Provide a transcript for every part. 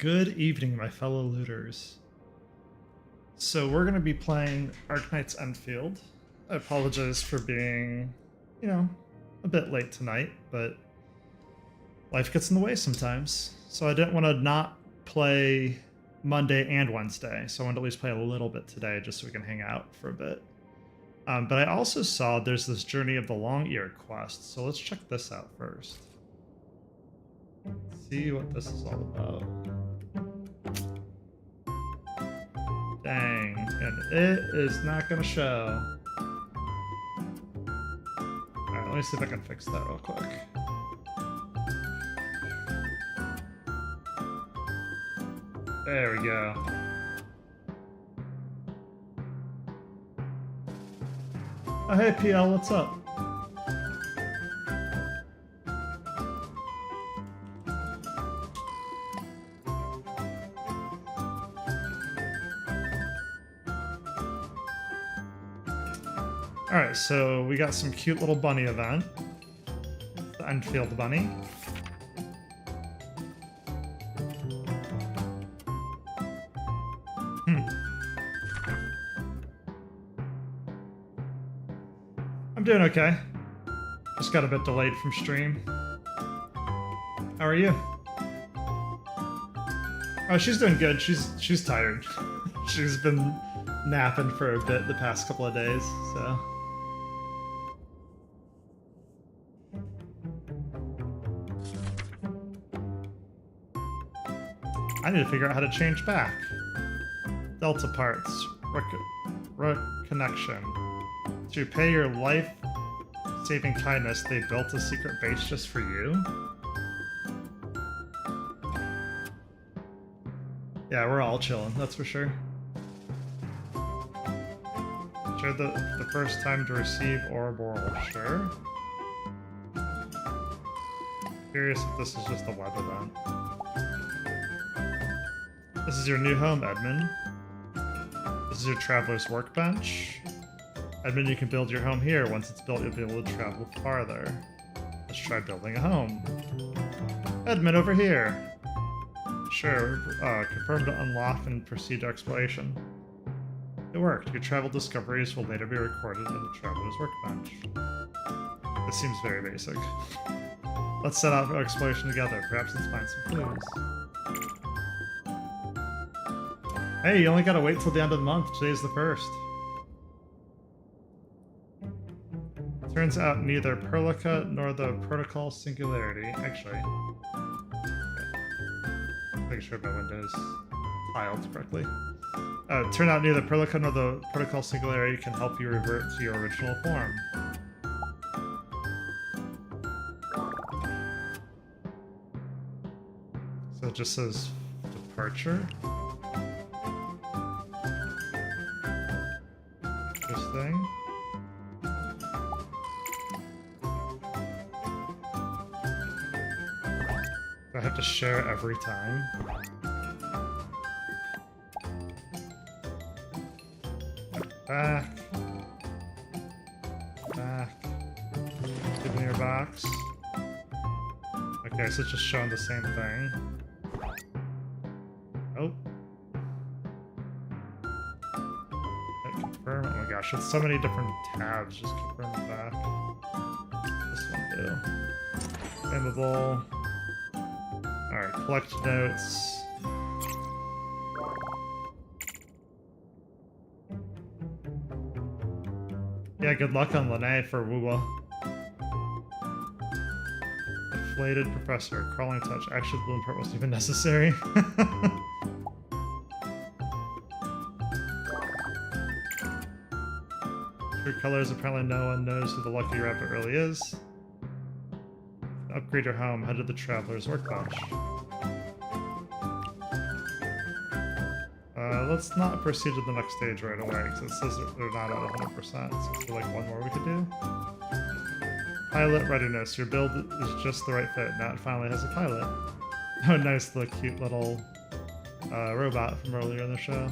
Good evening, my fellow looters. So we're going to be playing Arknights Endfield. I apologize for being, a bit late tonight, but life gets in the way sometimes. So I didn't want to not play Monday and Wednesday, so I wanted to at least play a little bit today just so we can hang out for a bit. But I also saw there's this Journey of the Long Ear quest, so let's check this out first. See what this is all about. Dang, and it is not gonna show. Alright, let me see if I can fix that real quick. There we go. Oh, hey PL, what's up? Alright, so we got some cute little bunny event. The Endfield bunny. I'm doing okay. Just got a bit delayed from stream. How are you? Oh, she's doing good. She's tired. She's been napping for a bit the past couple of days, so. I need to figure out how to change back. Delta parts. Reconnection. To pay your life-saving kindness, they built a secret base just for you? Yeah, we're all chilling, that's for sure. Share the first time to receive Ouroboros, sure. Curious if this is just a web event. This is your new home, Edmund. This is your traveler's workbench. Edmund, you can build your home here. Once it's built, you'll be able to travel farther. Let's try building a home. Edmund, over here. Sure, confirm to unlock and proceed to exploration. It worked. Your travel discoveries will later be recorded in the traveler's workbench. This seems very basic. Let's set out for exploration together. Perhaps let's find some clues. Hey, you only gotta wait till the end of the month. Today's the 1st. Turns out neither Perlica nor the protocol singularity. Actually, make sure my window's tiled correctly. Turn out neither Perlica nor the protocol singularity can help you revert to your original form. So it just says departure. Interesting. Do I have to share every time? Back. Back. Souvenir box. Okay, so it's just showing the same thing. Oh. Hit confirm. Oh my gosh, it's so many different tabs. Just confirm it back. This one too. Claimable. Alright, collect notes. Yeah, good luck on Lene for Wuwa. Deflated Professor, Crawling Touch. Actually, the balloon part wasn't even necessary. True colors, apparently no one knows who the lucky rabbit really is. Upgrade your home, head to the traveler's workbench. Let's not proceed to the next stage right away, because it says they're not at 100%, so is there like one more we could do? Pilot readiness. Your build is just the right fit. Now it finally has a pilot. Oh, nice, the cute little robot from earlier in the show.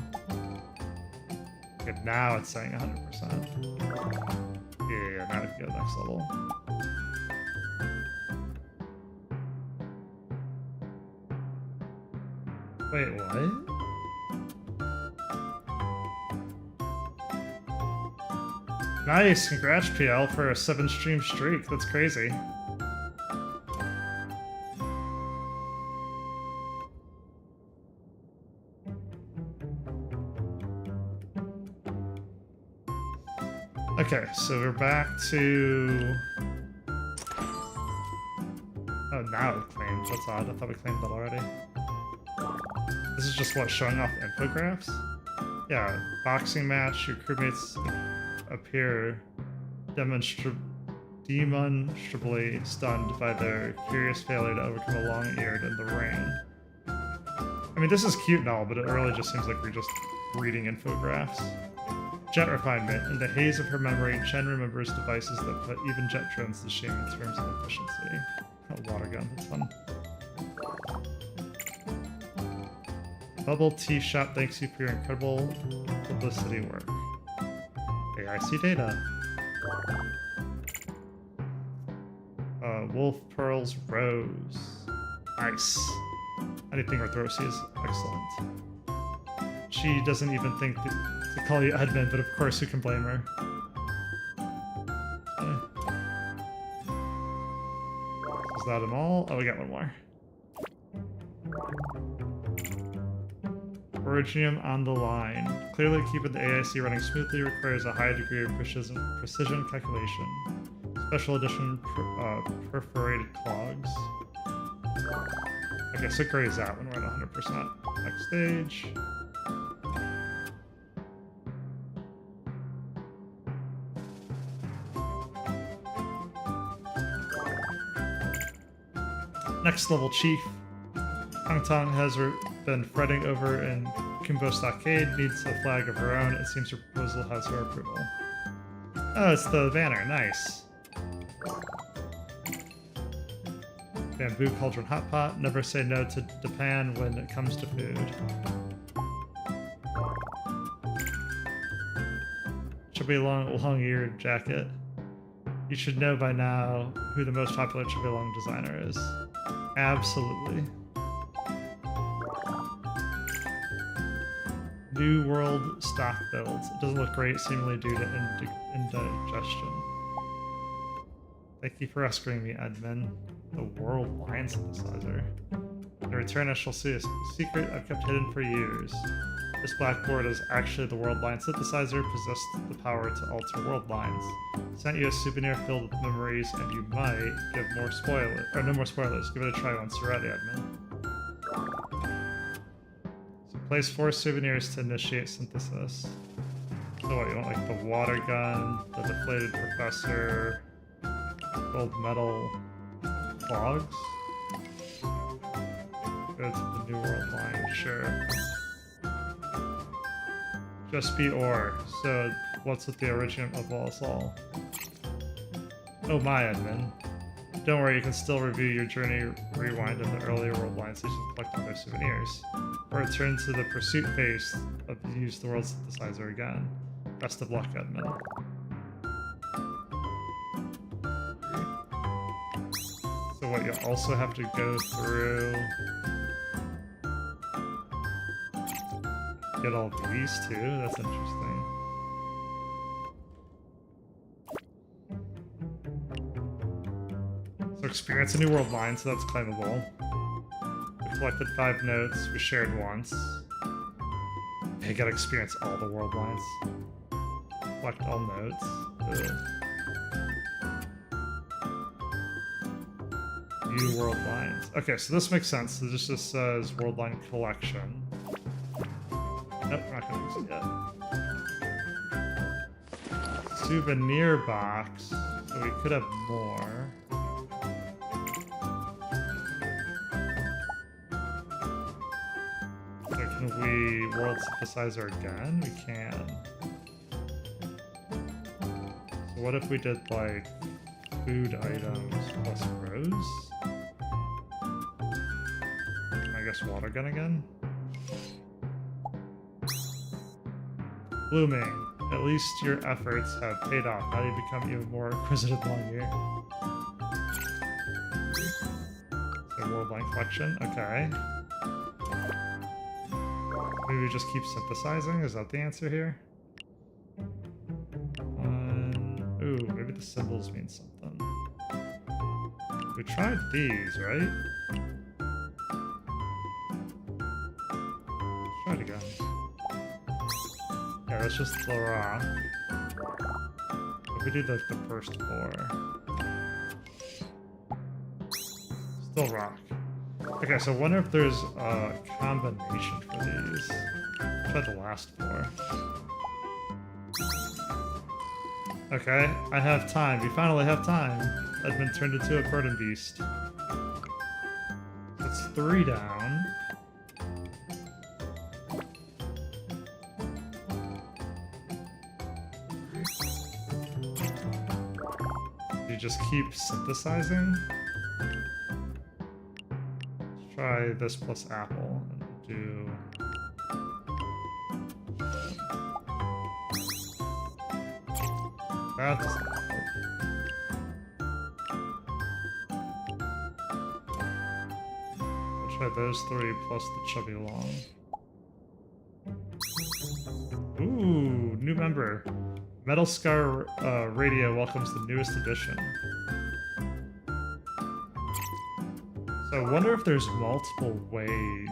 Okay, now it's saying 100%. Yeah, now we can go to the next level. Wait, what? Nice! Congrats, PL, for a 7-stream streak. That's crazy. Okay, so we're back to... Oh, now it claimed. That's odd. I thought we claimed that already. This is just what, showing off infographs? Yeah, boxing match. Your crewmates appear demonstrably stunned by their curious failure to overcome a long-eared in the ring. I mean, this is cute and all, but it really just seems like we're just reading infographs. Jet refinement. In the haze of her memory, Chen remembers devices that put even jet drones to shame in terms of efficiency. A water gun, that's fun. Bubble Tea Shop thanks you for your incredible publicity work. AIC data. Wolf Pearls Rose. Nice. Anything with Rosie is excellent. She doesn't even think to call you admin, but of course who can blame her? Is that them all? Oh, we got one more. Originium on the line. Clearly keeping the AIC running smoothly requires a high degree of precision calculation. Special edition perforated clogs. Okay, so graze that when we're at 100%. Next stage. Next level chief. Tong Tong has been fretting over in Kumbo Stockade, needs a flag of her own. It seems her proposal has her approval. Oh, it's the banner. Nice. Bamboo Cauldron Hot Pot. Never say no to Japan when it comes to food. Chubby long-eared jacket. You should know by now who the most popular Chubby Long designer is. Absolutely. New World stock builds. It doesn't look great, seemingly due to indigestion. Thank you for rescuing me, admin. The World Line Synthesizer. In return, I shall see a secret I've kept hidden for years. This blackboard is actually the World Line Synthesizer, possessed the power to alter world lines. Sent you a souvenir filled with memories, and you might give more spoilers. Or no more spoilers. Give it a try once you're ready, admin. So place 4 souvenirs to initiate synthesis. So what, you want like the water gun, the deflated professor, gold medal, clogs? Go to the New World Line, sure. Just be ore. So what's with the origin of us all? Oh my, admin. Don't worry, you can still review your journey rewind in the earlier world line stations to collect other souvenirs. Or return to the pursuit phase of use the world synthesizer again. Best of luck, admin. So what, you also have to go through... Get all these too? That's interesting. So experience a new world line, so that's claimable. We collected 5 notes, we shared once. You gotta experience all the world lines. Collect all notes. Ugh. New world lines. Okay, so this makes sense. So this just says world line collection. Nope, we're not gonna use it yet. Souvenir box. So we could have more. So can we world synthesizer again? We can. So what if we did like food items plus rose? I guess water gun again? Blooming. At least your efforts have paid off. Now you become even more inquisitive long year. So world line collection, okay. Maybe we just keep synthesizing? Is that the answer here? Ooh, maybe the symbols mean something. We tried these, right? Let's try it again. Yeah, that's just the rock. If we do like the first 4. Still rock. Okay, so I wonder if there's a combination for these. Try the last 4. Okay, I have time. We finally have time. I've been turned into a burden beast. It's 3 down. You just keep synthesizing. Let's try this plus apple and do. That's I'll try those 3 plus the chubby long. Ooh, new member. Metal Scar Radio welcomes the newest edition. So I wonder if there's multiple ways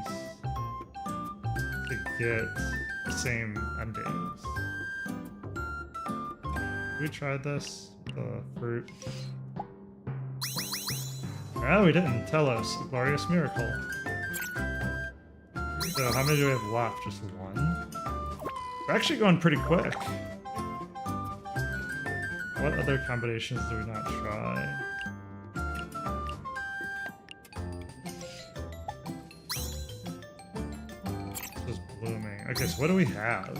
to get the same endings. We tried this, the fruit. Oh, we didn't. Tell us. A glorious miracle. So how many do we have left? Just 1? We're actually going pretty quick. What other combinations do we not try? Just blooming. Okay, so what do we have?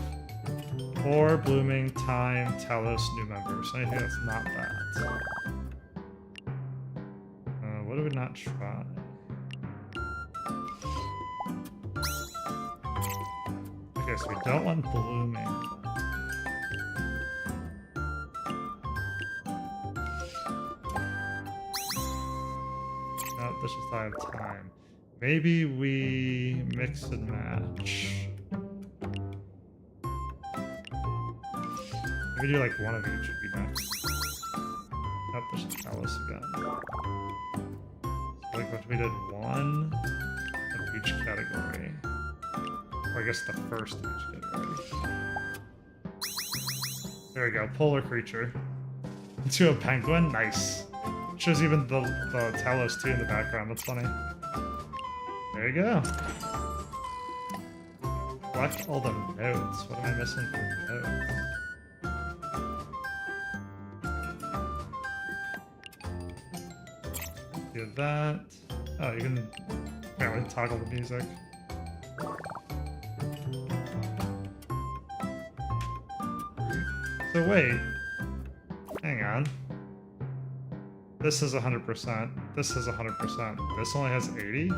4 blooming, time, Talos, new members. I think that's not that. What do we not try? Okay, so we don't want blooming. No, this is I have time. Maybe we mix and match. Maybe do like one of each would be nice. Nope, this is Talos again. So like what we did 1 of each category. Or I guess the first of each category. There we go, polar creature. Into a penguin, nice. Shows even the Talos too in the background, that's funny. There you go. Collect all the notes. What am I missing from notes? Do that. Oh, you can apparently toggle the music. So wait. Hang on. This is 100%. This is 100%. This only has 80?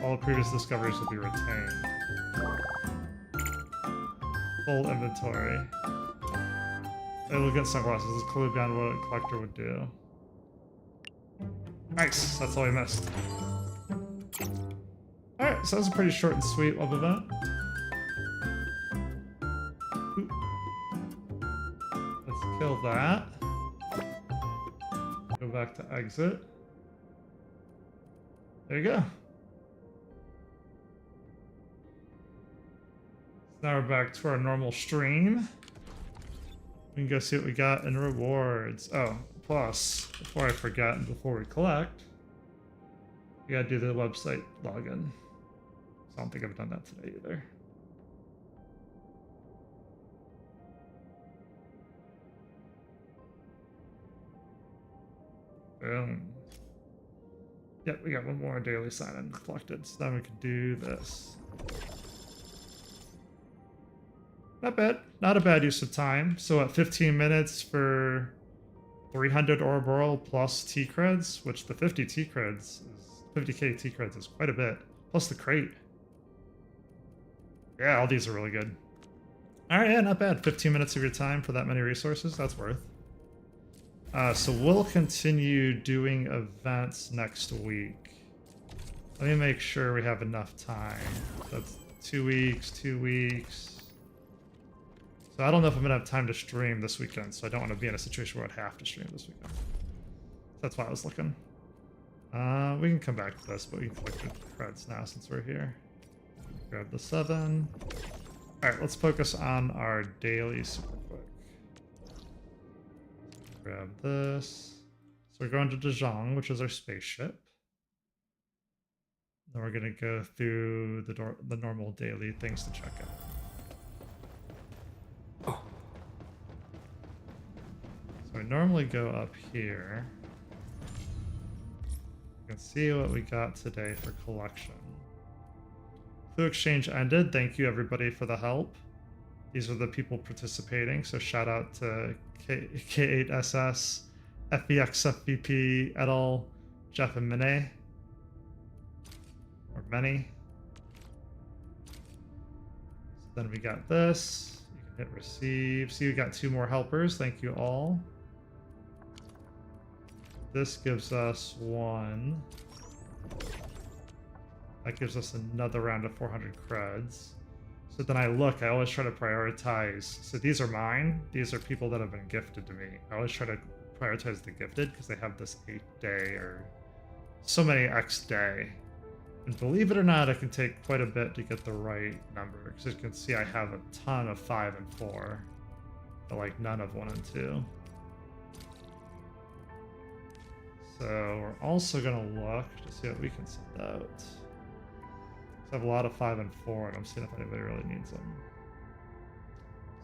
All previous discoveries will be retained. Full inventory. Elegant sunglasses is clearly beyond what a collector would do. Nice, that's all we missed. Alright, so that was a pretty short and sweet love event. Ooh. Let's kill that. Go back to exit. There you go. Now we're back to our normal stream. We can go see what we got in rewards. Oh, plus, before I forget and before we collect, we gotta do the website login. So I don't think I've done that today either. Boom. Yep, we got one more daily sign-in collected, so then we can do this. Not bad. Not a bad use of time. So at 15 minutes for 300 Ouroboros plus T-creds, which the 50 T-creds is 50k T-creds is quite a bit. Plus the crate. Yeah, all these are really good. Alright, yeah, not bad. 15 minutes of your time for that many resources. That's worth. So we'll continue doing events next week. Let me make sure we have enough time. That's 2 weeks, 2 weeks. So I don't know if I'm gonna have time to stream this weekend, so I don't want to be in a situation where I'd have to stream this weekend. That's why I was looking. We can come back to this, but we can collect the creds now since we're here. Grab the 7. Alright, let's focus on our daily super quick. Grab this. So we're going to Dejong, which is our spaceship. Then we're going to go through the normal daily things to check out. So we normally go up here. You can see what we got today for collection. Clue exchange ended. Thank you everybody for the help. These are the people participating, so shout out to K8SS, FBXFBP, et al., Jeff and Mene. Or many. So then we got this. You can hit receive. See, we got 2 more helpers. Thank you all. This gives us 1. That gives us another round of 400 creds. So then I always try to prioritize. So these are mine. These are people that have been gifted to me. I always try to prioritize the gifted because they have this 8-day or so many X day. And believe it or not, it can take quite a bit to get the right number. Because as you can see, I have a ton of 5 and 4, but like none of 1 and 2. So we're also going to look to see what we can send out. I have a lot of 5 and 4, and I'm seeing if anybody really needs them.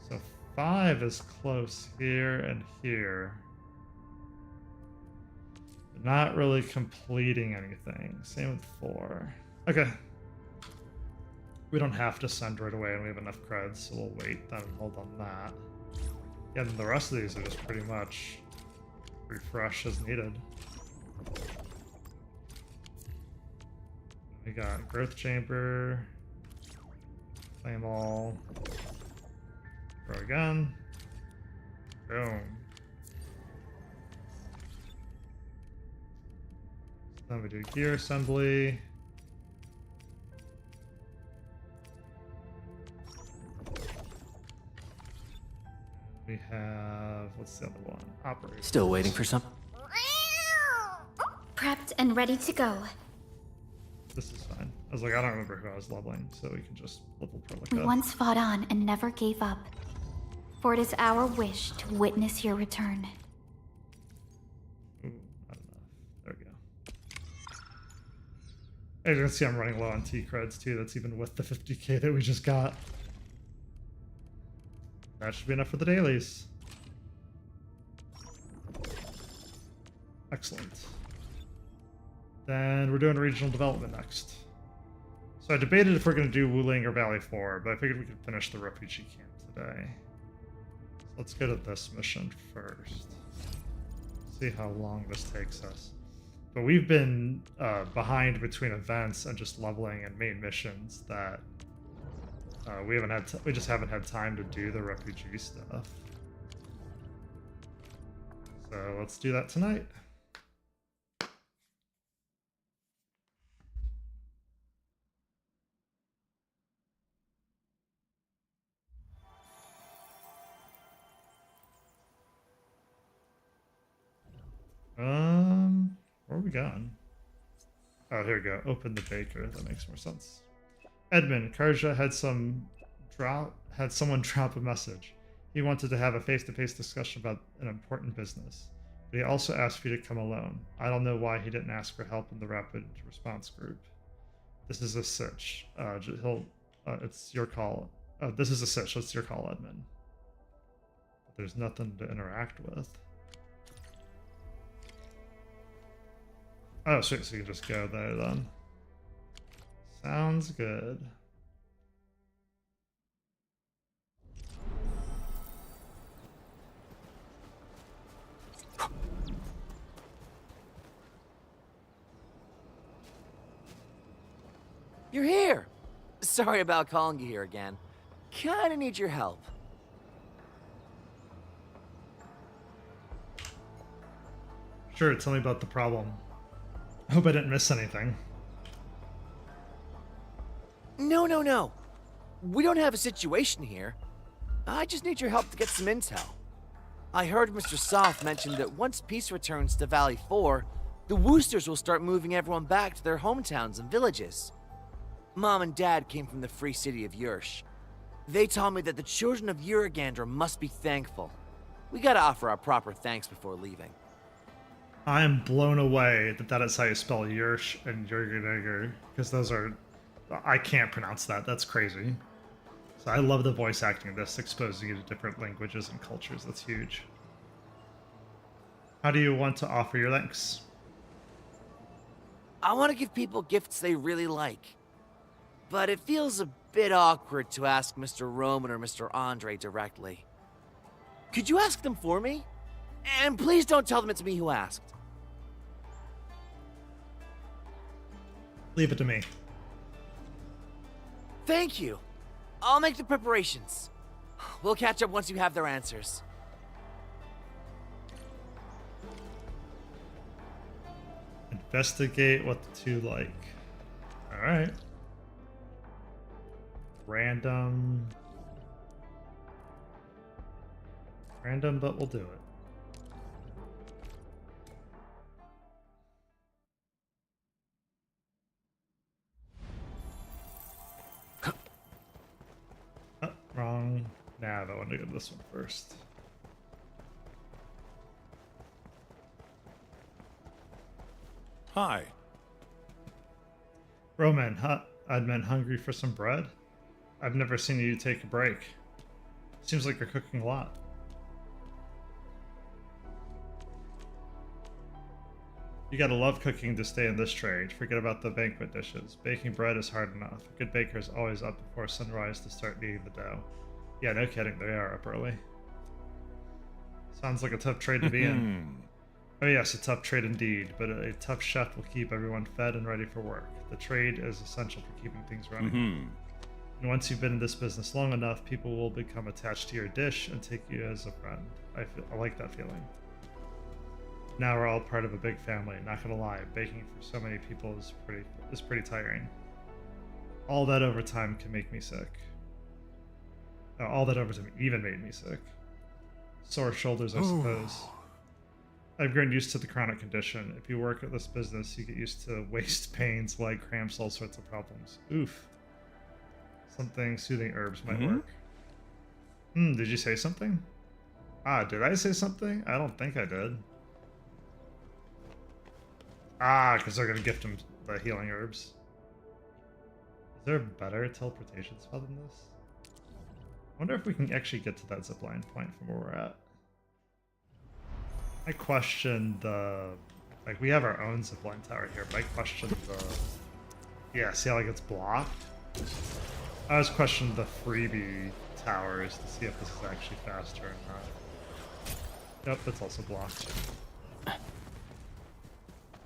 So 5 is close here and here. But not really completing anything. Same with 4. Okay. We don't have to send right away, and we have enough creds, so we'll wait then and hold on that. Yeah, then the rest of these are just pretty much refresh as needed. We got growth chamber, flame all, throw again, boom. So then we do gear assembly. We have, what's the other one? Operators. Still waiting for some. Prepped and ready to go. This is fine. I was like, I don't remember who I was leveling, so we can just level Prolica. We once fought on and never gave up. For it is our wish to witness your return. Ooh, not enough. There we go. As you can see, I'm running low on T creds too. That's even with the 50k that we just got. That should be enough for the dailies. Excellent. Then we're doing regional development next. So I debated if we're going to do Wuling or Valley 4, but I figured we could finish the Refugee Camp today. So let's go to this mission first. See how long this takes us. But we've been behind between events and just leveling and main missions that we just haven't had time to do the refugee stuff. So let's do that tonight. Where are we going? Oh, here we go. Open the baker. That makes more sense. Edmund, Karja had someone drop a message. He wanted to have a face-to-face discussion about an important business, but he also asked for you to come alone. I don't know why he didn't ask for help in the rapid response group. This is a sitch. It's your call. This is a sitch. It's your call, Edmund. But there's nothing to interact with. Oh, sweet, so you can just go there then. Sounds good. You're here! Sorry about calling you here again. Kinda need your help. Sure, tell me about the problem. I hope I didn't miss anything. No, no, no. We don't have a situation here. I just need your help to get some intel. I heard Mr. Soft mention that once peace returns to Valley 4, the Woosters will start moving everyone back to their hometowns and villages. Mom and Dad came from the free city of Yursh. They told me that the children of Uragander must be thankful. We gotta offer our proper thanks before leaving. I am blown away that that is how you spell Yursh and Jurgenegger, because those are... I can't pronounce that. That's crazy. So I love the voice acting of this, exposing you to different languages and cultures. That's huge. How do you want to offer your thanks? I want to give people gifts they really like. But it feels a bit awkward to ask Mr. Roman or Mr. Andre directly. Could you ask them for me? And please don't tell them it's me who asked. Leave it to me. Thank you. I'll make the preparations. We'll catch up once you have their answers. Investigate what the two like. Alright. Random, but we'll do it. Oh, wrong nav. I want to go to this one first. Hi. Roman, I'd been hungry for some bread. I've never seen you take a break. Seems like you're cooking a lot. You gotta love cooking to stay in this trade. Forget about the banquet dishes. Baking bread is hard enough. A good baker is always up before sunrise to start kneading the dough. Yeah, no kidding, they are up early. Sounds like a tough trade to be in. Oh yes, a tough trade indeed, but a tough chef will keep everyone fed and ready for work. The trade is essential for keeping things running. And once you've been in this business long enough, people will become attached to your dish and take you as a friend. I like that feeling. Now we're all part of a big family. Not gonna lie, baking for so many people is pretty tiring. All that overtime can make me sick. All that overtime even made me sick. Sore shoulders, I suppose. I've grown used to the chronic condition. If you work at this business, you get used to waist pains, leg cramps, all sorts of problems. Oof. Something soothing herbs might work. Did you say something? Ah, did I say something? I don't think I did. Ah, because they're going to gift him the healing herbs. Is there a better teleportation spell than this? I wonder if we can actually get to that zipline point from where we're at. I question the... Like, we have our own zipline tower here, but I question the... Yeah, see how like it's blocked? I was questioning the freebie towers to see if this is actually faster or not. Yep, it's also blocked.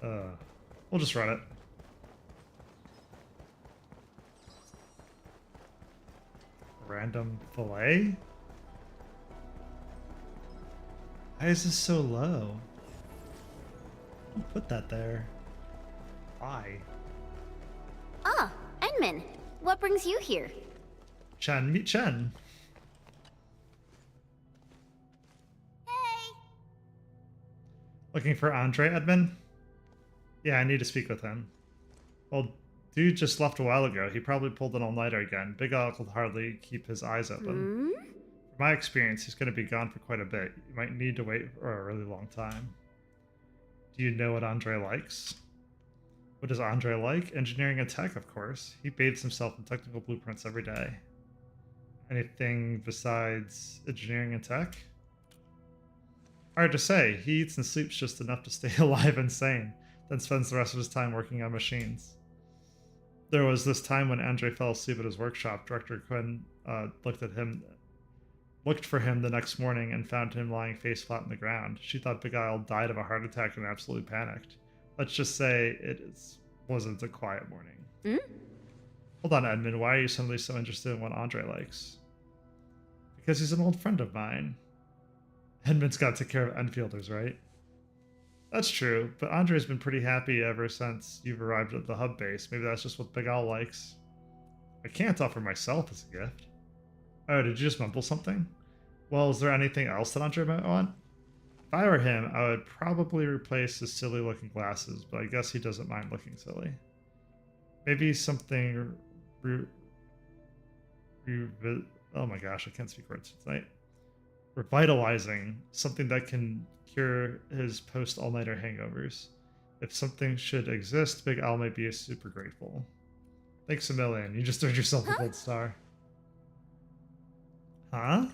We'll just run it. Random fillet? Why is this so low? Who put that there? Why? Ah, Enman. What brings you here? Chen, meet Chen. Hey! Looking for Andre, Edmund? Yeah, I need to speak with him. Well, dude just left a while ago. He probably pulled an all-nighter again. Big Al could hardly keep his eyes open. From my experience, he's going to be gone for quite a bit. You might need to wait for a really long time. Do you know what Andre likes? What does Andre like? Engineering and tech, of course. He bathes himself in technical blueprints every day. Anything besides engineering and tech? Hard to say. He eats and sleeps just enough to stay alive and sane, then spends the rest of his time working on machines. There was this time when Andre fell asleep at his workshop. Director Quinn looked for him the next morning and found him lying face flat on the ground. She thought Big Isle died of a heart attack and absolutely panicked. Let's just say wasn't a quiet morning. Hold on, Edmund. Why are you suddenly so interested in what Andre likes? Because he's an old friend of mine. Edmund's got to take care of Enfielders, right? That's true, but Andre's been pretty happy ever since you've arrived at the hub base. Maybe that's just what Big Al likes. I can't offer myself as a gift. Oh, did you just mumble something? Well, is there anything else that Andre might want? If I were him, I would probably replace his silly-looking glasses, but I guess he doesn't mind looking silly. Maybe something... oh my gosh, I can't speak words tonight. Revitalizing. Something that can cure his post-all-nighter hangovers. If something should exist, Big Al might be super grateful. Thanks a million. You just earned yourself a gold star. Huh?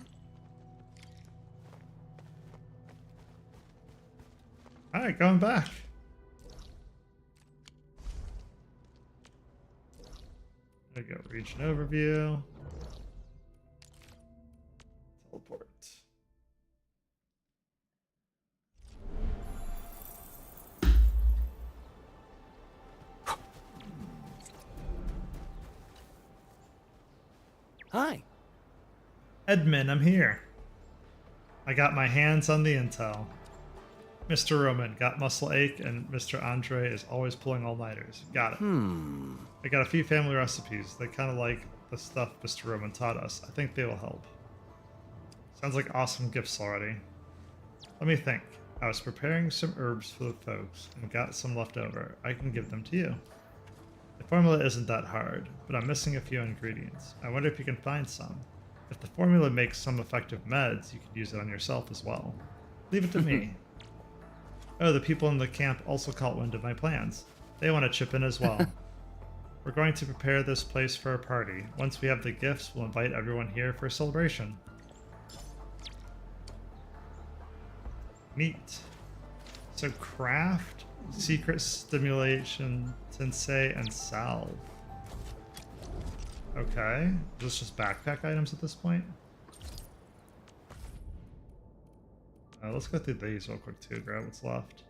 Alright, going back. There we go. Region overview. Teleport. Hi. Edmund, I'm here. I got my hands on the intel. Mr. Roman got muscle ache, and Mr. Andre is always pulling all-nighters. Got it. I got a few family recipes. They kind of like the stuff Mr. Roman taught us. I think they will help. Sounds like awesome gifts already. Let me think. I was preparing some herbs for the folks and got some left over. I can give them to you. The formula isn't that hard, but I'm missing a few ingredients. I wonder if you can find some. If the formula makes some effective meds, you could use it on yourself as well. Leave it to me. Oh, the people in the camp also caught wind of my plans. They want to chip in as well. We're going to prepare this place for a party. Once we have the gifts, we'll invite everyone here for a celebration. Neat. So craft, secret stimulation, Tisane, and salve. Okay. Is this just backpack items at this point? Let's go through these real quick too, grab what's left.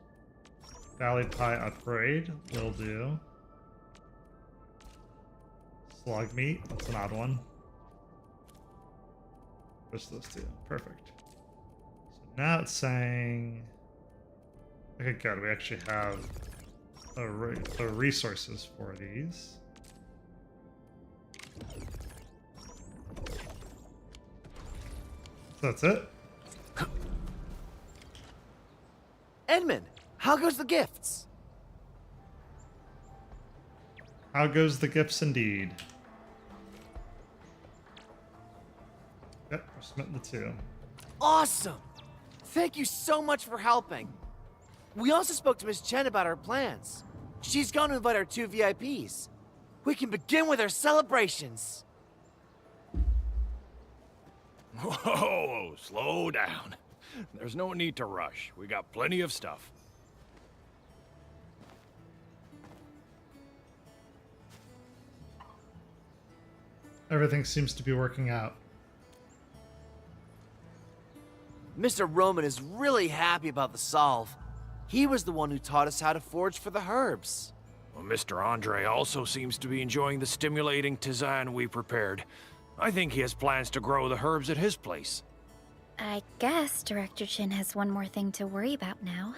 Valley Pie upgrade, will do. Slug meat, that's an odd one. Just those two, perfect. So now it's saying... Okay, good, we actually have the resources for these. So that's it? Edmund, how goes the gifts? How goes the gifts indeed? Yep, we're splitting the two. Awesome! Thank you so much for helping. We also spoke to Miss Chen about our plans. She's going to invite our 2 VIPs. We can begin with our celebrations. Whoa, slow down. There's no need to rush. We got plenty of stuff. Everything seems to be working out. Mr. Roman is really happy about the solve. He was the one who taught us how to forage for the herbs. Well, Mr. Andre also seems to be enjoying the stimulating tisane we prepared. I think he has plans to grow the herbs at his place. I guess Director Chin has one more thing to worry about now.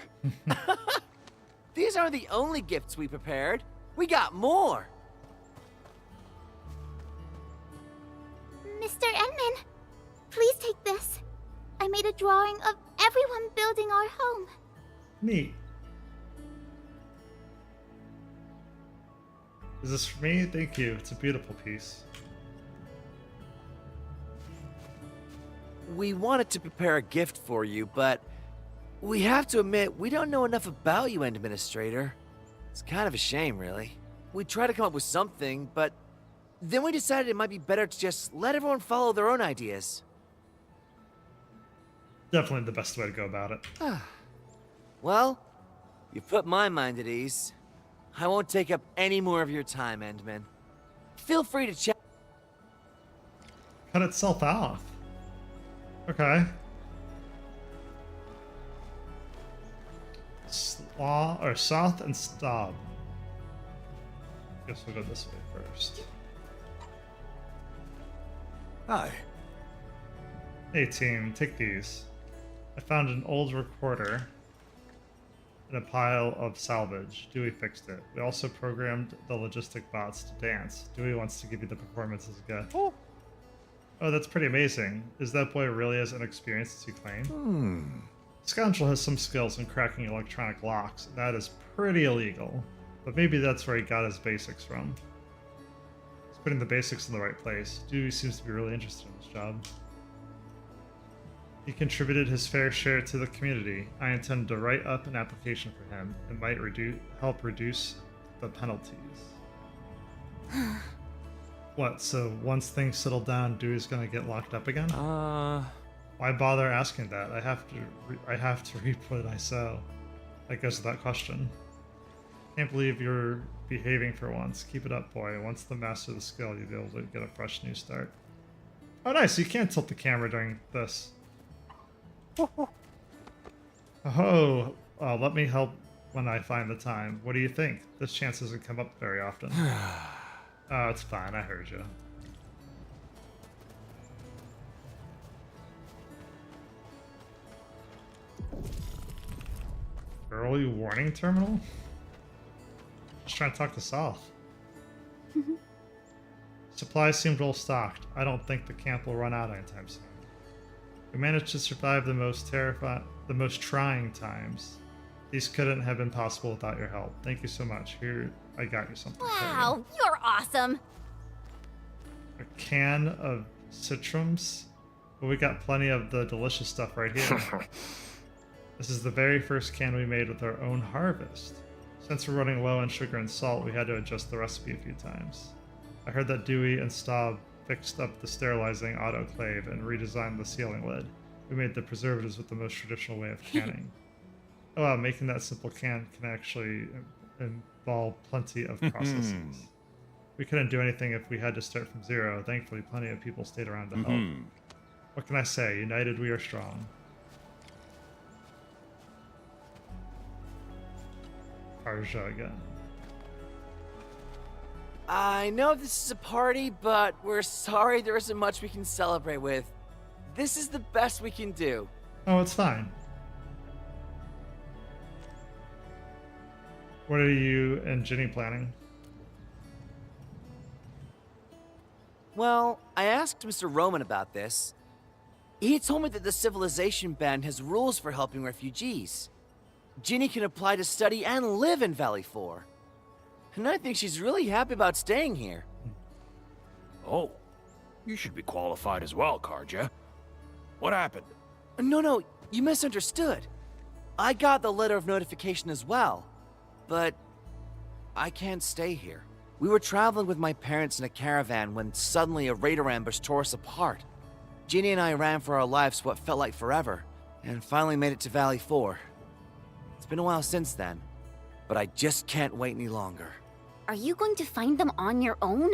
These aren't the only gifts we prepared. We got more. Mr. Enman, please take this. I made a drawing of everyone building our home. Neat. Is this for me? Thank you. It's a beautiful piece. We wanted to prepare a gift for you, but we have to admit we don't know enough about you, Administrator. It's kind of a shame, really. We tried to come up with something, but then we decided it might be better to just let everyone follow their own ideas. Definitely the best way to go about it. Well, you put my mind at ease. I won't take up any more of your time, Endman. Feel free to check. Cut itself off. Okay. Slaw or Soth and Stob. Guess we'll go this way first. Hi. Hey team, take these. I found an old recorder in a pile of salvage. Dewey fixed it. We also programmed the logistic bots to dance. Dewey wants to give you the performance as a gift. Oh, that's pretty amazing. Is that boy really as inexperienced as you claim? Scoundrel has some skills in cracking electronic locks, and that is pretty illegal. But maybe that's where he got his basics from. He's putting the basics in the right place. Dewey seems to be really interested in this job. He contributed his fair share to the community. I intend to write up an application for him. It might help reduce the penalties. What, so once things settle down, Dewey's gonna get locked up again? Why bother asking that? I have to reap what I sow. That goes without question. Can't believe you're behaving for once. Keep it up, boy. Once the master of the skill, you'll be able to get a fresh new start. Oh, nice. You can't tilt the camera during this. Oh, let me help when I find the time. What do you think? This chance doesn't come up very often. Oh, it's fine. I heard you. Early warning terminal? Just trying to talk to South. Supplies seemed well stocked. I don't think the camp will run out anytime soon. We managed to survive the most trying times. These couldn't have been possible without your help. Thank you so much. Here, I got you something. Wow, you're awesome. A can of citrums? Well, we got plenty of the delicious stuff right here. This is the very first can we made with our own harvest. Since we're running low on sugar and salt, we had to adjust the recipe a few times. I heard that Dewey and Staub fixed up the sterilizing autoclave and redesigned the sealing lid. We made the preservatives with the most traditional way of canning. Oh wow, making that simple can actually involve plenty of processes. We couldn't do anything if we had to start from zero. Thankfully, plenty of people stayed around to help. What can I say? United we are strong. Karja again. I know this is a party, but we're sorry there isn't much we can celebrate with. This is the best we can do. Oh, it's fine. What are you and Ginny planning? Well, I asked Mr. Roman about this. He told me that the Civilization Band has rules for helping refugees. Ginny can apply to study and live in Valley 4. And I think she's really happy about staying here. Oh, you should be qualified as well, Karja. What happened? No, you misunderstood. I got the letter of notification as well, but I can't stay here. We were traveling with my parents in a caravan when suddenly a raider ambush tore us apart. Ginny and I ran for our lives for what felt like forever, and finally made it to Valley 4. It's been a while since then, but I just can't wait any longer. Are you going to find them on your own?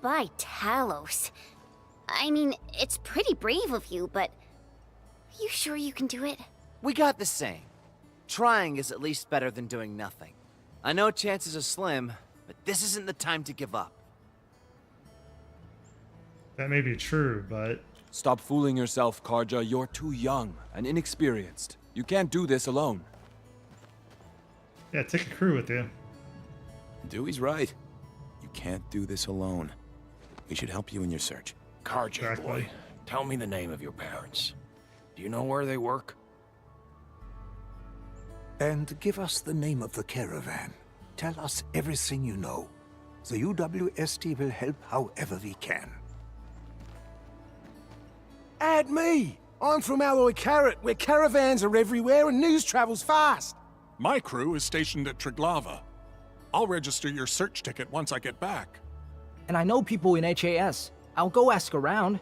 By Talos. I mean, it's pretty brave of you, but are you sure you can do it? We got the same. Trying is at least better than doing nothing. I know chances are slim, but this isn't the time to give up. That may be true, but... Stop fooling yourself, Karja. You're too young and inexperienced. You can't do this alone. Yeah, take a crew with you. Dewey's right. You can't do this alone. We should help you in your search. Karja, Exactly. boy, tell me the name of your parents. Do you know where they work? And give us the name of the caravan. Tell us everything you know. The UWST will help however we can. Add me! I'm from Alloy Carrot, where caravans are everywhere and news travels fast. My crew is stationed at Triglava. I'll register your search ticket once I get back. And I know people in HAS. I'll go ask around.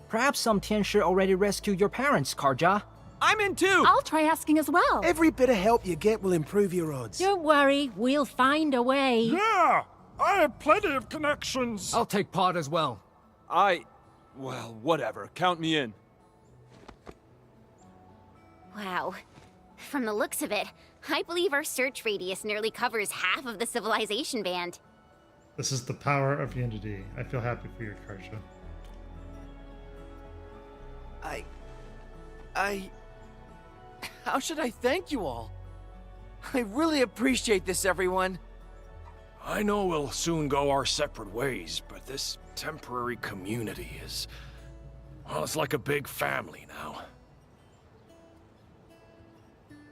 Perhaps some Tianshi already rescued your parents, Karja. I'm in too! I'll try asking as well. Every bit of help you get will improve your odds. Don't worry, we'll find a way. Yeah! I have plenty of connections! I'll take part as well. Well, whatever. Count me in. Wow. From the looks of it, I believe our search radius nearly covers half of the Civilization Band. This is the power of unity. I feel happy for you, Karja. How should I thank you all? I really appreciate this, everyone. I know we'll soon go our separate ways, but this temporary community is... well, it's like a big family now.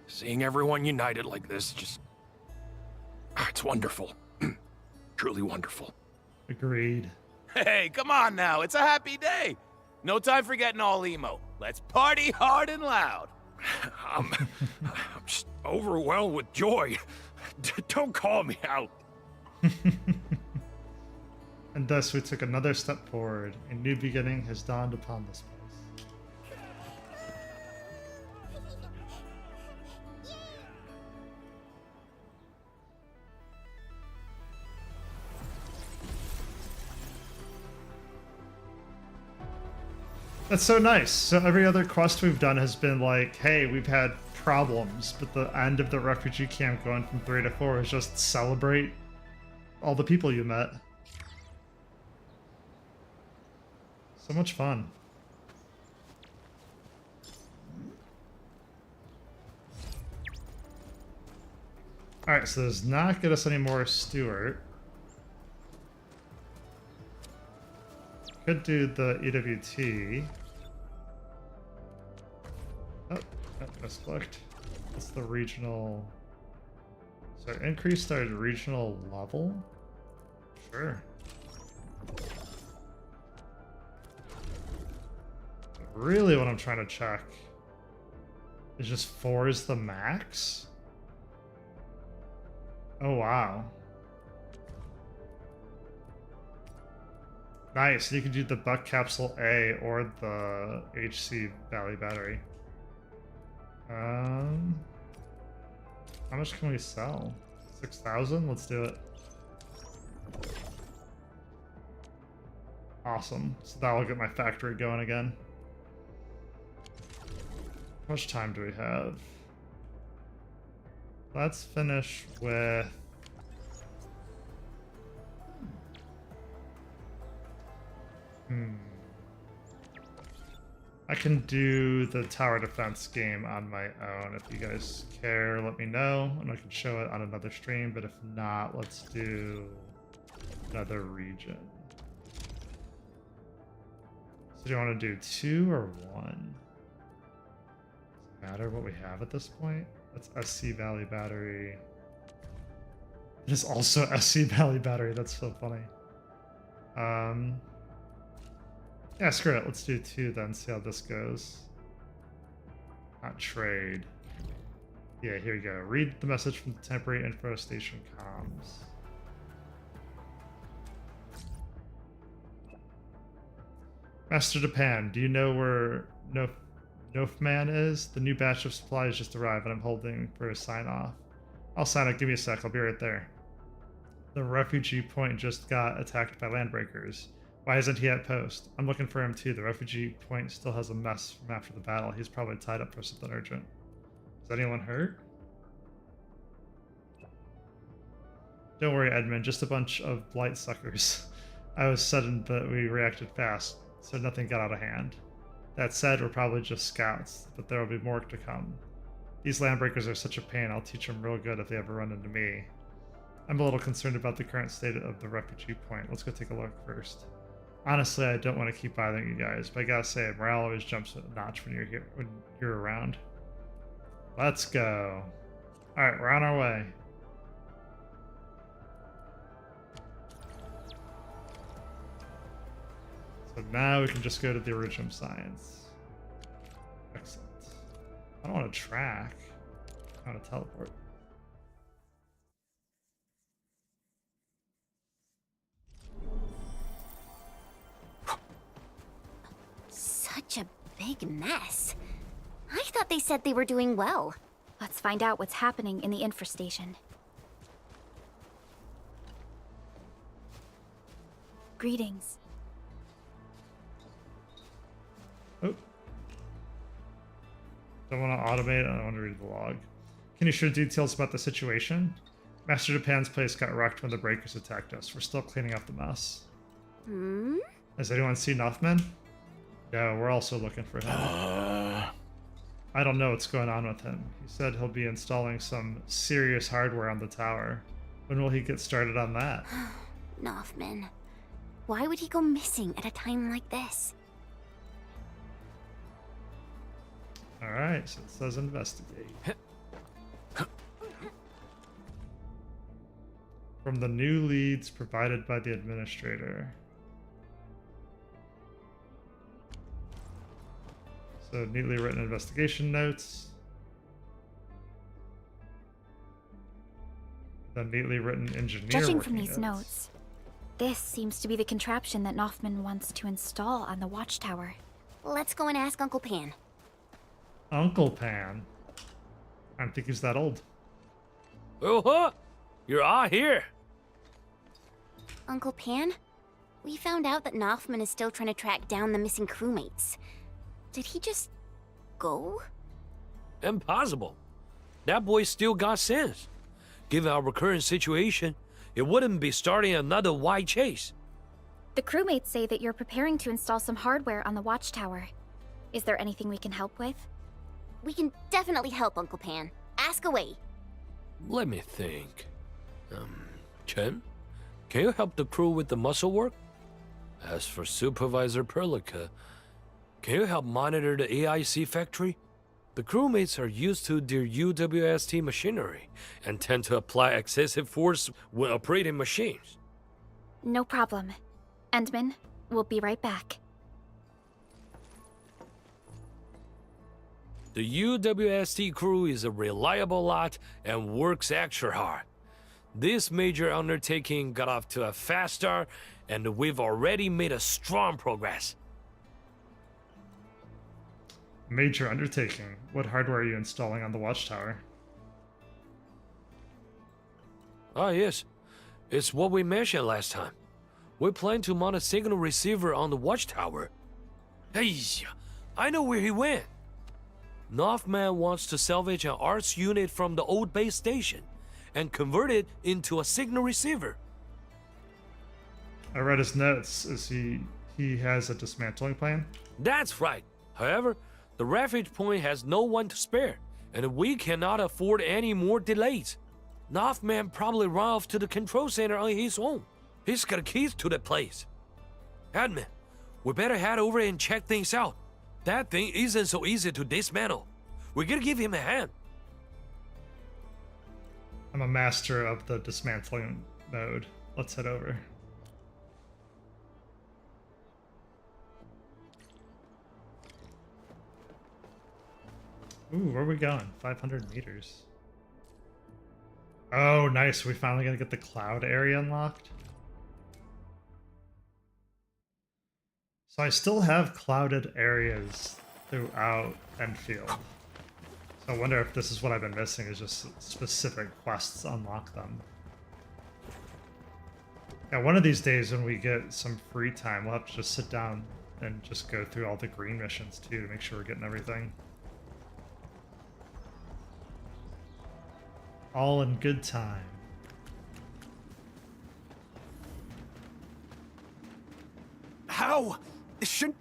Seeing everyone united like this just... it's wonderful. Truly wonderful. Agreed. Hey, come on now. It's a happy day. No time for getting all emo. Let's party hard and loud. I'm just overwhelmed with joy. Don't call me out. And thus we took another step forward. A new beginning has dawned upon this place. That's so nice. So every other quest we've done has been like, hey, we've had problems, but the end of the refugee camp going from 3 to 4 is just celebrate all the people you met. So much fun. Alright, so does not get us any more Stewart. Could do the EWT. Oh, misclicked. That's the regional. So increased our regional level? Sure. Really what I'm trying to check is just 4 is the max? Oh wow. Nice, you can do the Buck Capsule A or the HC Valley Battery. How much can we sell? 6,000? Let's do it. Awesome. So that'll get my factory going again. How much time do we have? Let's finish with... I can do the tower defense game on my own. If you guys care, let me know, and I can show it on another stream, but if not, let's do another region. So do you want to do 2 or 1? Does it matter what we have at this point? That's SC Valley Battery. It is also SC Valley Battery, that's so funny. Yeah, screw it. Let's do 2 then, see how this goes. Not trade. Yeah, here we go. Read the message from the temporary info station comms. Master Japan, do you know where Nofman is? The new batch of supplies just arrived and I'm holding for a sign off. I'll sign up. Give me a sec. I'll be right there. The refugee point just got attacked by landbreakers. Why isn't he at post? I'm looking for him too. The refugee point still has a mess from after the battle. He's probably tied up for something urgent. Is anyone hurt? Don't worry, Edmund. Just a bunch of blight suckers. I was sudden, but we reacted fast, so nothing got out of hand. That said, we're probably just scouts, but there will be more to come. These landbreakers are such a pain. I'll teach them real good if they ever run into me. I'm a little concerned about the current state of the refugee point. Let's go take a look first. Honestly, I don't want to keep bothering you guys, but I gotta say, morale always jumps a notch when you're around. Let's go. Alright, we're on our way. So now we can just go to the Originum Science. Excellent. I don't want to track. I want to teleport. Such a big mess. I thought they said they were doing well. Let's find out what's happening in the infrastation. Greetings. Oh. Don't want to automate. I don't want to read the log. Can you share details about the situation? Master Japan's place got wrecked when the breakers attacked us. We're still cleaning up the mess. Has anyone seen Nuffman? No, we're also looking for him. I don't know what's going on with him. He said he'll be installing some serious hardware on the tower. When will he get started on that? Noffman. Why would he go missing at a time like this? Alright, so it says investigate. From the new leads provided by the administrator. So neatly written investigation notes. The neatly written engineer Judging from working these notes, this seems to be the contraption that Noffman wants to install on the watchtower. Let's go and ask Uncle Pan. Uncle Pan? I don't think he's that old. Oh, you're all here. Uncle Pan? We found out that Noffman is still trying to track down the missing crewmates. Did he just go? Impossible. That boy still got sense. Given our current situation, it wouldn't be starting another wide chase. The crewmates say that you're preparing to install some hardware on the watchtower. Is there anything we can help with? We can definitely help, Uncle Pan. Ask away. Let me think. Chen? Can you help the crew with the muscle work? As for Supervisor Perlica, can you help monitor the AIC factory? The crewmates are used to their UWST machinery and tend to apply excessive force when operating machines. No problem. Endman, we'll be right back. The UWST crew is a reliable lot and works extra hard. This major undertaking got off to a fast start, and we've already made a strong progress. Major undertaking. What hardware are you installing on the watchtower? Ah, yes. It's what we mentioned last time. We plan to mount a signal receiver on the watchtower. Hey, I know where he went. Noffman wants to salvage an arts unit from the old base station and convert it into a signal receiver. I read his notes. He has a dismantling plan? That's right. However, the refuge point has no one to spare, and we cannot afford any more delays. Noffman probably ran off to the control center on his own. He's got keys to the place. Admin, we better head over and check things out. That thing isn't so easy to dismantle. We gotta give him a hand. I'm a master of the dismantling mode. Let's head over. Ooh, where are we going? 500 meters. Oh, nice. We finally gonna get the cloud area unlocked. So I still have clouded areas throughout Endfield. So I wonder if this is what I've been missing, is just specific quests to unlock them. Yeah, one of these days when we get some free time, we'll have to just sit down and just go through all the green missions too to make sure we're getting everything. All in good time. How? Shouldn't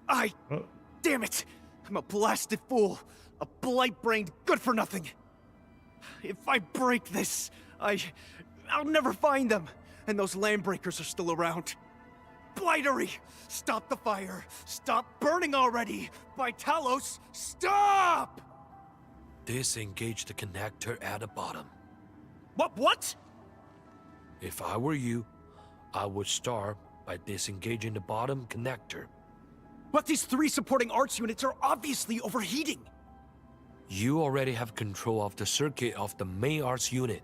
I? Oh. Damn it! I'm a blasted fool. A blight-brained good-for-nothing. If I break this, I'll never find them. And those landbreakers are still around. Blightery! Stop the fire! Stop burning already! Vitalos, stop! Disengage the connector at the bottom. What? If I were you, I would start by disengaging the bottom connector. But these 3 supporting arts units are obviously overheating. You already have control of the circuit of the main arts unit.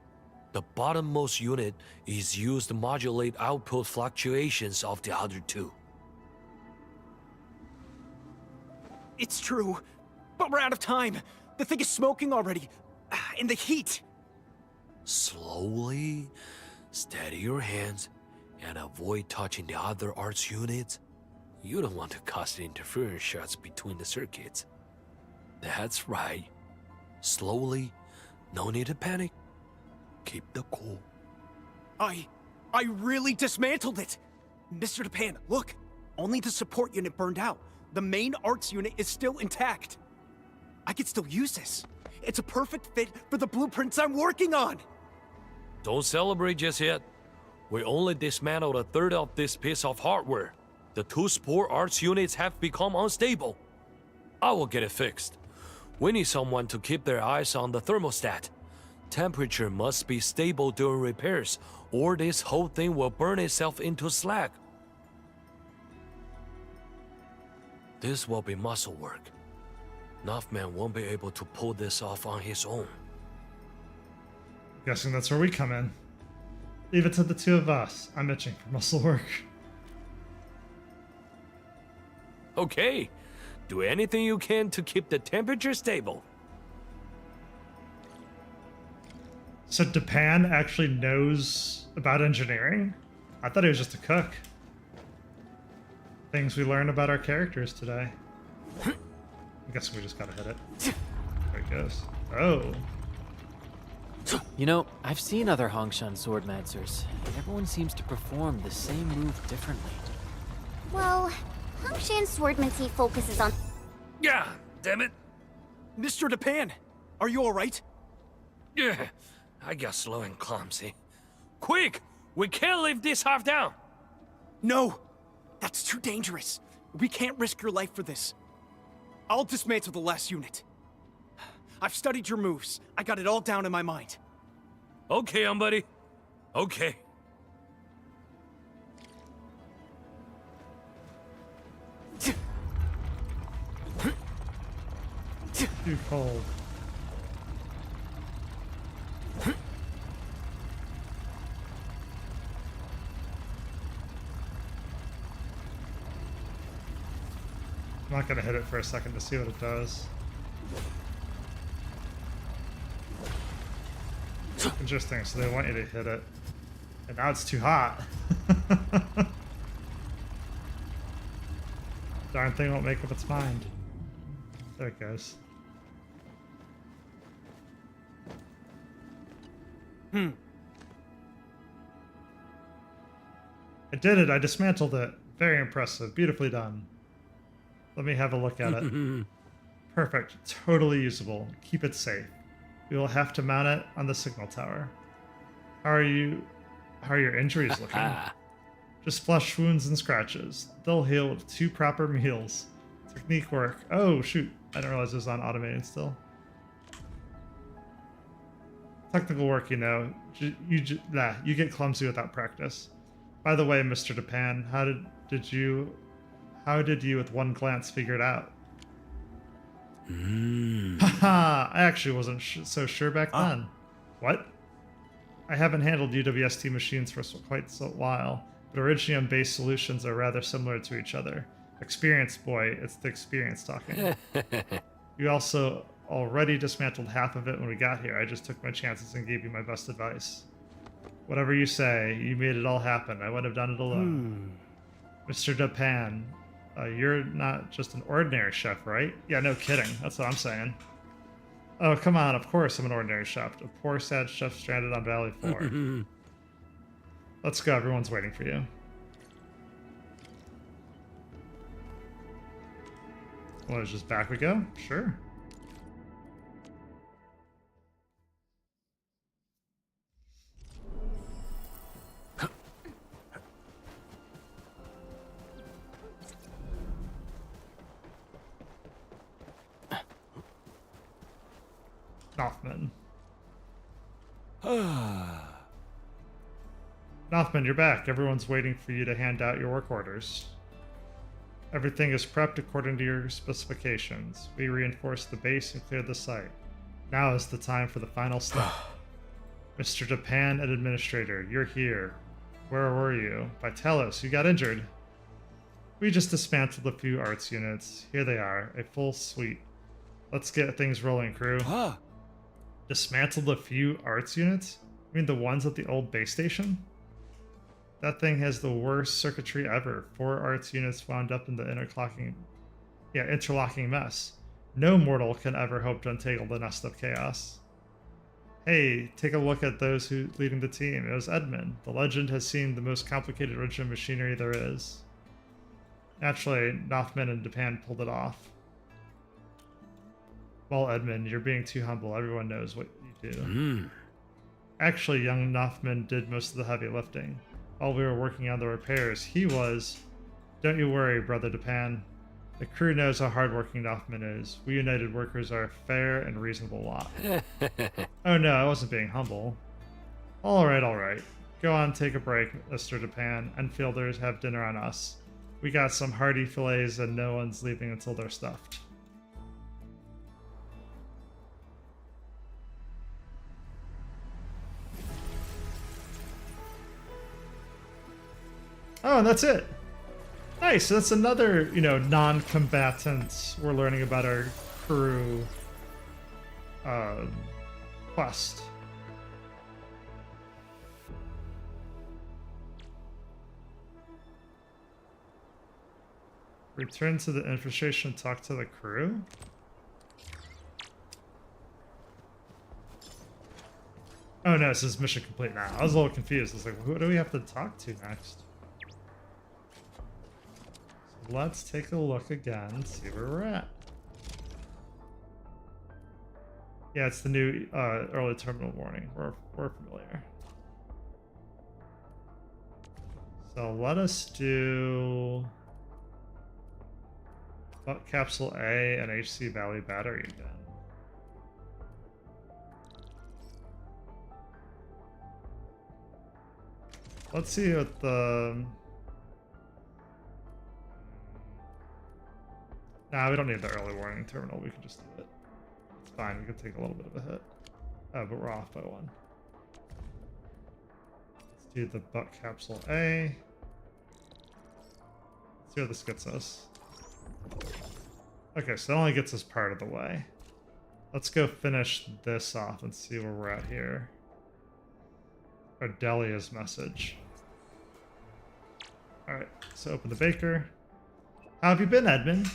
The bottommost unit is used to modulate output fluctuations of the other 2. It's true, but we're out of time. The thing is smoking already. In the heat. Slowly, steady your hands, and avoid touching the other arts units. You don't want to cause interference shots between the circuits. That's right. Slowly, no need to panic. Keep the cool. I really dismantled it. Mr. Japan, look. Only the support unit burned out. The main arts unit is still intact. I could still use this. It's a perfect fit for the blueprints I'm working on. Don't celebrate just yet. We only dismantled a third of this piece of hardware. The two spore arts units have become unstable. I will get it fixed. We need someone to keep their eyes on the thermostat. Temperature must be stable during repairs, or this whole thing will burn itself into slag. This will be muscle work. Northman won't be able to pull this off on his own. Guessing that's where we come in. Leave it to the two of us. I'm itching for muscle work. Okay, do anything you can to keep the temperature stable. So Japan actually knows about engineering? I thought he was just a cook. Things we learn about our characters today. I guess we just gotta hit it. There it goes. Oh. You know, I've seen other Hongshan sword masters. Everyone seems to perform the same move differently. Well, Hongshan swordmancy focuses on... Yeah, damn it. Mr. Japan, are you alright? Yeah, I got slow and clumsy. Quick! We can't leave this half down! No! That's too dangerous. We can't risk your life for this. I'll dismantle the last unit. I've studied your moves. I got it all down in my mind. Okay, buddy. Okay. Too cold. I'm not gonna hit it for a second to see what it does. Interesting, so they want you to hit it. And now it's too hot. Darn thing won't make up its mind. There it goes. I did it, I dismantled it. Very impressive, beautifully done. Let me have a look at it. Perfect, totally usable. Keep it safe. We will have to mount it on the signal tower. How are your injuries looking? Just flesh wounds and scratches. They'll heal with 2 proper meals. Technique work. Oh shoot, I didn't realize it was on automated still. Technical work, you know. You get clumsy without practice. By the way, Mr. Japan, how did you with one glance figure it out? Haha, I actually wasn't so sure back then. What? I haven't handled UWST machines for quite a while, but Originium-based solutions are rather similar to each other. Experience, boy, it's the experience talking. You also already dismantled half of it when we got here. I just took my chances and gave you my best advice. Whatever you say, you made it all happen. I wouldn't have done it alone. Mr. Japan, you're not just an ordinary chef, right? Yeah, no kidding. That's what I'm saying. Oh, come on. Of course I'm an ordinary chef. A poor, sad chef stranded on Valley 4. Let's go. Everyone's waiting for you. Well, it's just back we go? Sure. Nothman. Nothman, you're back. Everyone's waiting for you to hand out your work orders. Everything is prepped according to your specifications. We reinforced the base and cleared the site. Now is the time for the final step. Mr. Japan and Administrator, you're here. Where were you? Vitalos, you got injured. We just dismantled a few arts units. Here they are, a full suite. Let's get things rolling, crew. Dismantled a few arts units? You mean the ones at the old base station? That thing has the worst circuitry ever. 4 arts units wound up in the interlocking mess. No mortal can ever hope to untangle the nest of chaos. Hey, take a look at those who leading the team. It was Edmund. The legend has seen the most complicated original machinery there is. Naturally, Nothman and Japan pulled it off. Well, Edmund, you're being too humble. Everyone knows what you do. Actually, young Nothman did most of the heavy lifting. While we were working on the repairs, he was... Don't you worry, Brother Depan. The crew knows how hardworking Nothman is. We United workers are a fair and reasonable lot. Oh no, I wasn't being humble. Alright. Go on, take a break, Mr. Depan. Enfielders have dinner on us. We got some hearty fillets and no one's leaving until they're stuffed. Oh, and that's it. Nice, so that's another, non-combatant we're learning about our crew quest. Return to the infiltration and talk to the crew? Oh no, this is mission complete now. I was a little confused. I was like, who do we have to talk to next? So let's take a look again, see where we're at. Yeah, it's the new early terminal warning. We're familiar. So let us do Capsule A and HC Valley Battery again. Let's see what the... Nah, we don't need the early warning terminal. We can just do it. It's fine. We can take a little bit of a hit. Oh, but we're off by one. Let's do the Buck Capsule A. Let's see where this gets us. Okay, so that only gets us part of the way. Let's go finish this off and see where we're at here. Ardelia's message. Alright, so open the baker. How have you been, Edmund?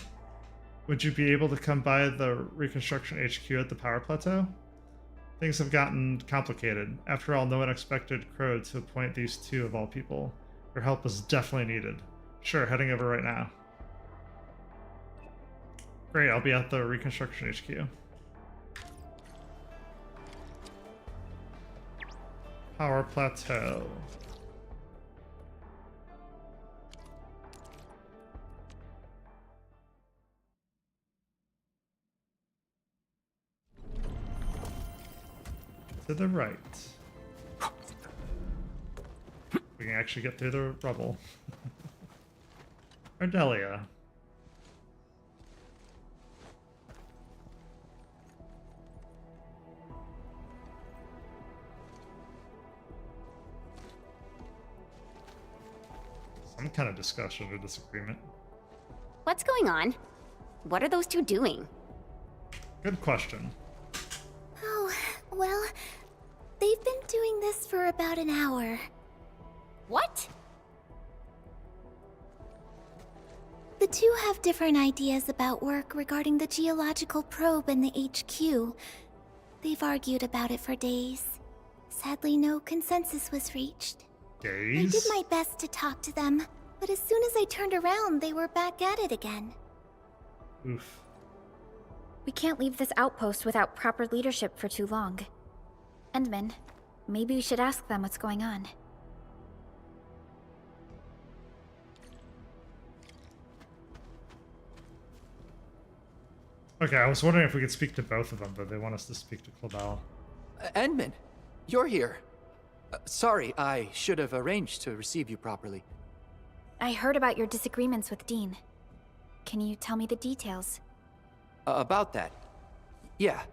Would you be able to come by the reconstruction HQ at the power plateau? Things have gotten complicated. After all, no one expected Crow to appoint these two of all people. Your help is definitely needed. Sure, heading over right now. Great, I'll be at the reconstruction HQ. Power plateau. To the right. We can actually get through the rubble. Ardelia. Some kind of discussion or disagreement. What's going on? What are those two doing? Good question. Oh, well, they've been doing this for about an hour. What? The two have different ideas about work regarding the geological probe and the HQ. They've argued about it for days. Sadly, no consensus was reached. I did my best to talk to them, but as soon as I turned around, they were back at it again. Oof. We can't leave this outpost without proper leadership for too long. Endman, maybe we should ask them what's going on. Okay, I was wondering if we could speak to both of them, but they want us to speak to Clavel. Endman, you're here. Sorry, I should have arranged to receive you properly. I heard about your disagreements with Dean. Can you tell me the details? About that. Yeah.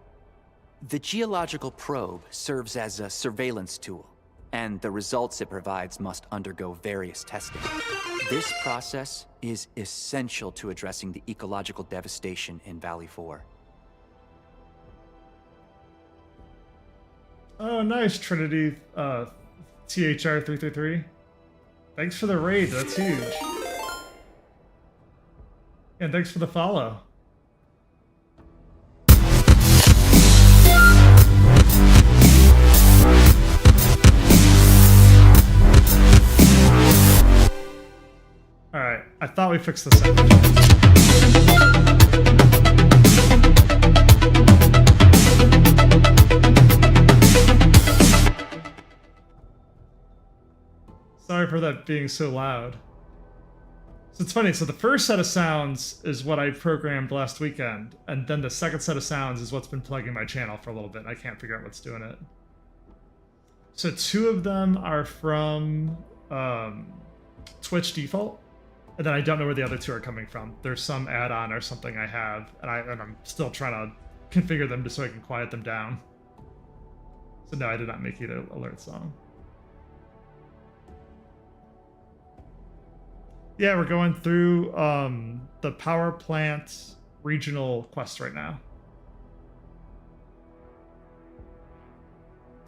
The geological probe serves as a surveillance tool, and the results it provides must undergo various testing. This process is essential to addressing the ecological devastation in Valley 4. Oh, nice, Trinity. THR333. Thanks for the raid. That's huge. And thanks for the follow. All right, I thought we fixed this up. Sorry for that being so loud. So it's funny, so the first set of sounds is what I programmed last weekend, and then the second set of sounds is what's been plugging my channel for a little bit, and I can't figure out what's doing it. So 2 of them are from Twitch default, and then I don't know where the other 2 are coming from. There's some add-on or something I have, and I'm still trying to configure them just so I can quiet them down. So no, I did not make it an alert song. Yeah, we're going through the power plant regional quest right now.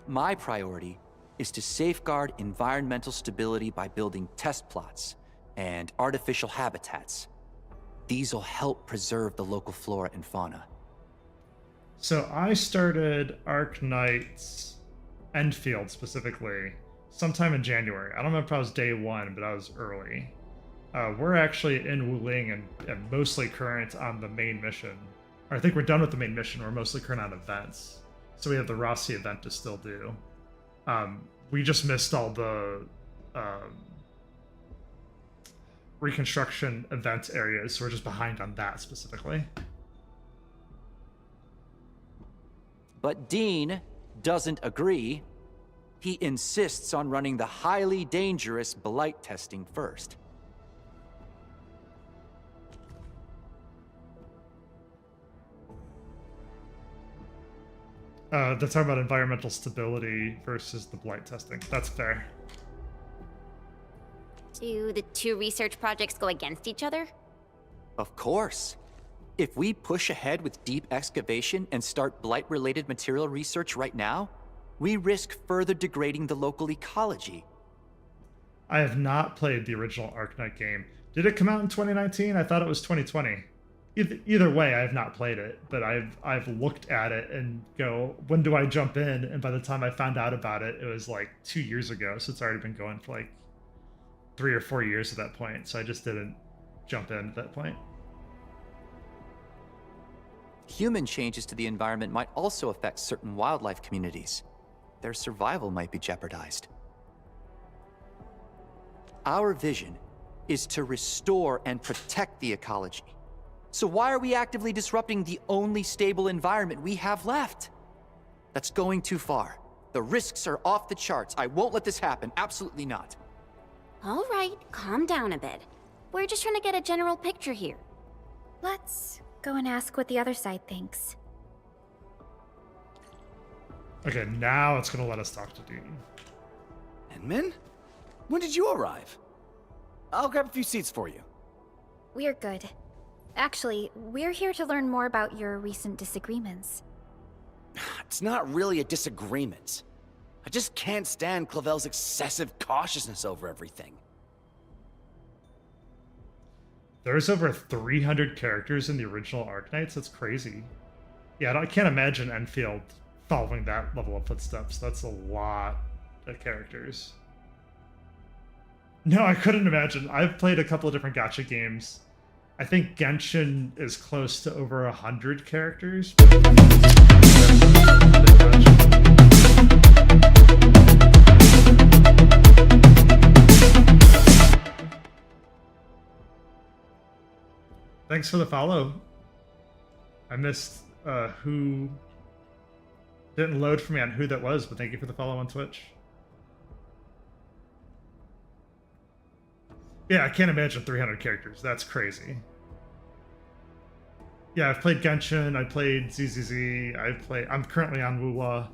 My priority is to safeguard environmental stability by building test plots and artificial habitats. These will help preserve the local flora and fauna. So I started Arknights, Endfield specifically, sometime in January. I don't know if I was day 1, but I was early. We're actually in Wuling and mostly current on the main mission. Or I think we're done with the main mission. We're mostly current on events. So we have the Rossi event to still do. We just missed all the reconstruction event areas, so we're just behind on that specifically. But Dean doesn't agree. He insists on running the highly dangerous blight testing first. They're talking about environmental stability versus the blight testing. That's fair. Do the 2 research projects go against each other? Of course. If we push ahead with deep excavation and start blight-related material research right now, we risk further degrading the local ecology. I have not played the original Arknight game. Did it come out in 2019? I thought it was 2020. Either way, I have not played it, but I've looked at it and go, when do I jump in? And by the time I found out about it, it was like 2 years ago, so it's already been going for like 3 or 4 years at that point, so I just didn't jump in at that point. Human changes to the environment might also affect certain wildlife communities. Their survival might be jeopardized. Our vision is to restore and protect the ecology. So why are we actively disrupting the only stable environment we have left? That's going too far. The risks are off the charts. I won't let this happen. Absolutely not. All right, calm down a bit. We're just trying to get a general picture here. Let's go and ask what the other side thinks. Okay, now it's gonna let us talk to Dean. Min? When did you arrive? I'll grab a few seats for you. We're good. Actually, we're here to learn more about your recent disagreements. It's not really a disagreement. I just can't stand Clavel's excessive cautiousness over everything. There's over 300 characters in the original Arknights. That's crazy. Yeah, I can't imagine Endfield following that level of footsteps. That's a lot of characters. No, I couldn't imagine. I've played a couple of different gacha games. I think Genshin is close to over 100 characters. Thanks for the follow. I missed who didn't load for me on who that was, but thank you for the follow on Twitch. Yeah, I can't imagine 300 characters. That's crazy. Yeah, I've played Genshin, I played ZZZ, I'm currently on Woowa.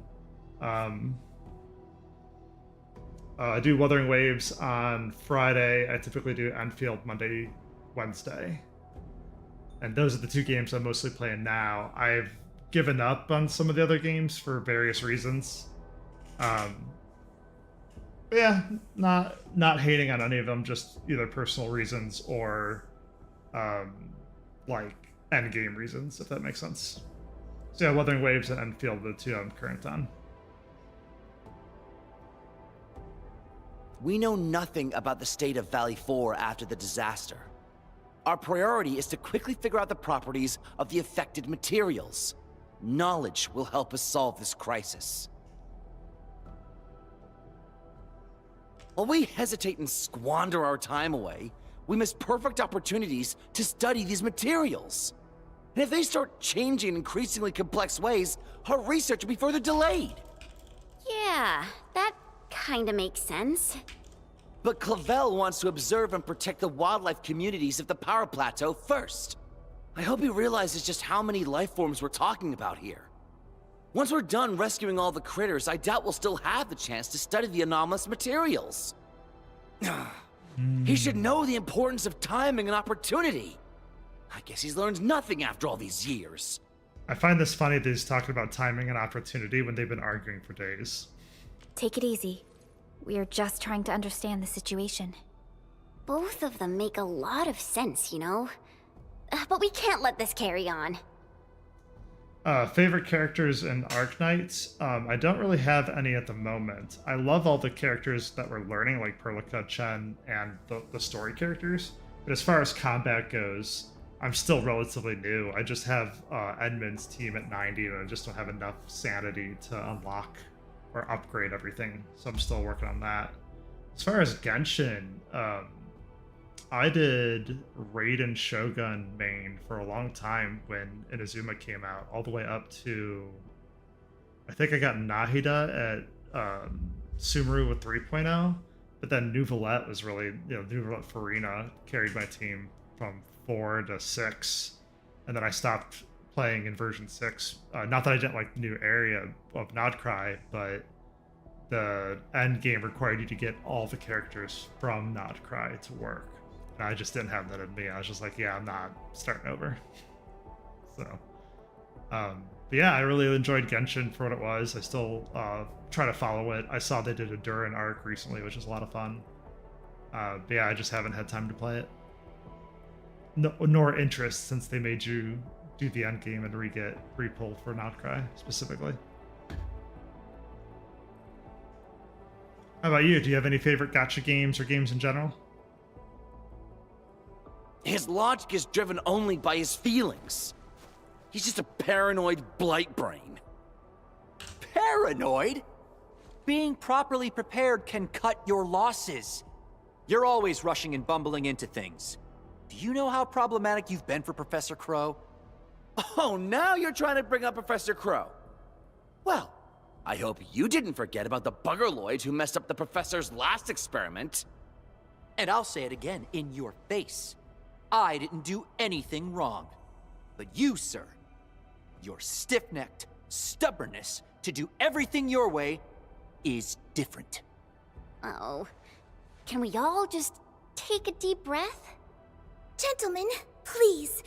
I do Wuthering Waves on Friday. I typically do Endfield Monday, Wednesday. And those are the 2 games I'm mostly playing now. I've given up on some of the other games for various reasons. Yeah, not hating on any of them, just either personal reasons or like end game reasons, if that makes sense. So yeah, Wuthering Waves and Endfield are the 2 I'm current on. We know nothing about the state of Valley 4 after the disaster. Our priority is to quickly figure out the properties of the affected materials. Knowledge will help us solve this crisis. While we hesitate and squander our time away, we miss perfect opportunities to study these materials. And if they start changing in increasingly complex ways, our research will be further delayed. Yeah, that kinda makes sense. But Clavel wants to observe and protect the wildlife communities of the Power Plateau first. I hope he realizes just how many life forms we're talking about here. Once we're done rescuing all the critters, I doubt we'll still have the chance to study the anomalous materials. He should know the importance of timing and opportunity. I guess he's learned nothing after all these years. I find this funny that he's talking about timing and opportunity when they've been arguing for days. Take it easy. We are just trying to understand the situation. Both of them make a lot of sense, you know? But we can't let this carry on. Favorite characters in Arknights? I don't really have any at the moment. I love all the characters that we're learning, like Perlica, Chen, and the story characters. But as far as combat goes, I'm still relatively new. I just have Edmund's team at 90, and I just don't have enough sanity to unlock or upgrade everything. So I'm still working on that. As far as Genshin, I did Raiden Shogun main for a long time when Inazuma came out, all the way up to, I think I got Nahida at Sumeru with 3.0, but then Nouvellette was really, Nouvellette Farina carried my team from 4 to 6, and then I stopped playing in version 6. Not that I didn't like the new area of Nodcry, but the end game required you to get all the characters from Nodcry to work. And I just didn't have that in me. I was just like, yeah, I'm not starting over. So, but yeah, I really enjoyed Genshin for what it was. I still try to follow it. I saw they did a Durin arc recently, which was a lot of fun. But yeah, I just haven't had time to play it. No, nor interest, since they made you do the end game and re-pulled for Notcry specifically. How about you? Do you have any favorite gacha games or games in general? His logic is driven only by his feelings. He's just a paranoid blight brain. Paranoid? Being properly prepared can cut your losses. You're always rushing and bumbling into things. Do you know how problematic you've been for Professor Crow? Oh, now you're trying to bring up Professor Crow. Well, I hope you didn't forget about the buggerloid who messed up the professor's last experiment. And I'll say it again in your face. I didn't do anything wrong. But you, sir, your stiff-necked stubbornness to do everything your way is different. Oh, can we all just take a deep breath? Gentlemen, please.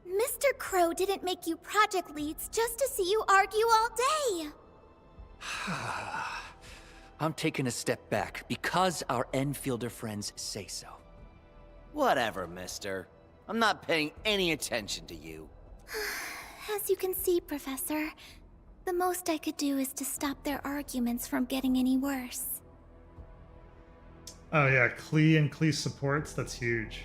Mr. Crow didn't make you project leads just to see you argue all day. I'm taking a step back because our Enfielder friends say so. Whatever, mister. I'm not paying any attention to you. As you can see, Professor, the most I could do is to stop their arguments from getting any worse. Oh yeah, Klee and Klee supports, that's huge.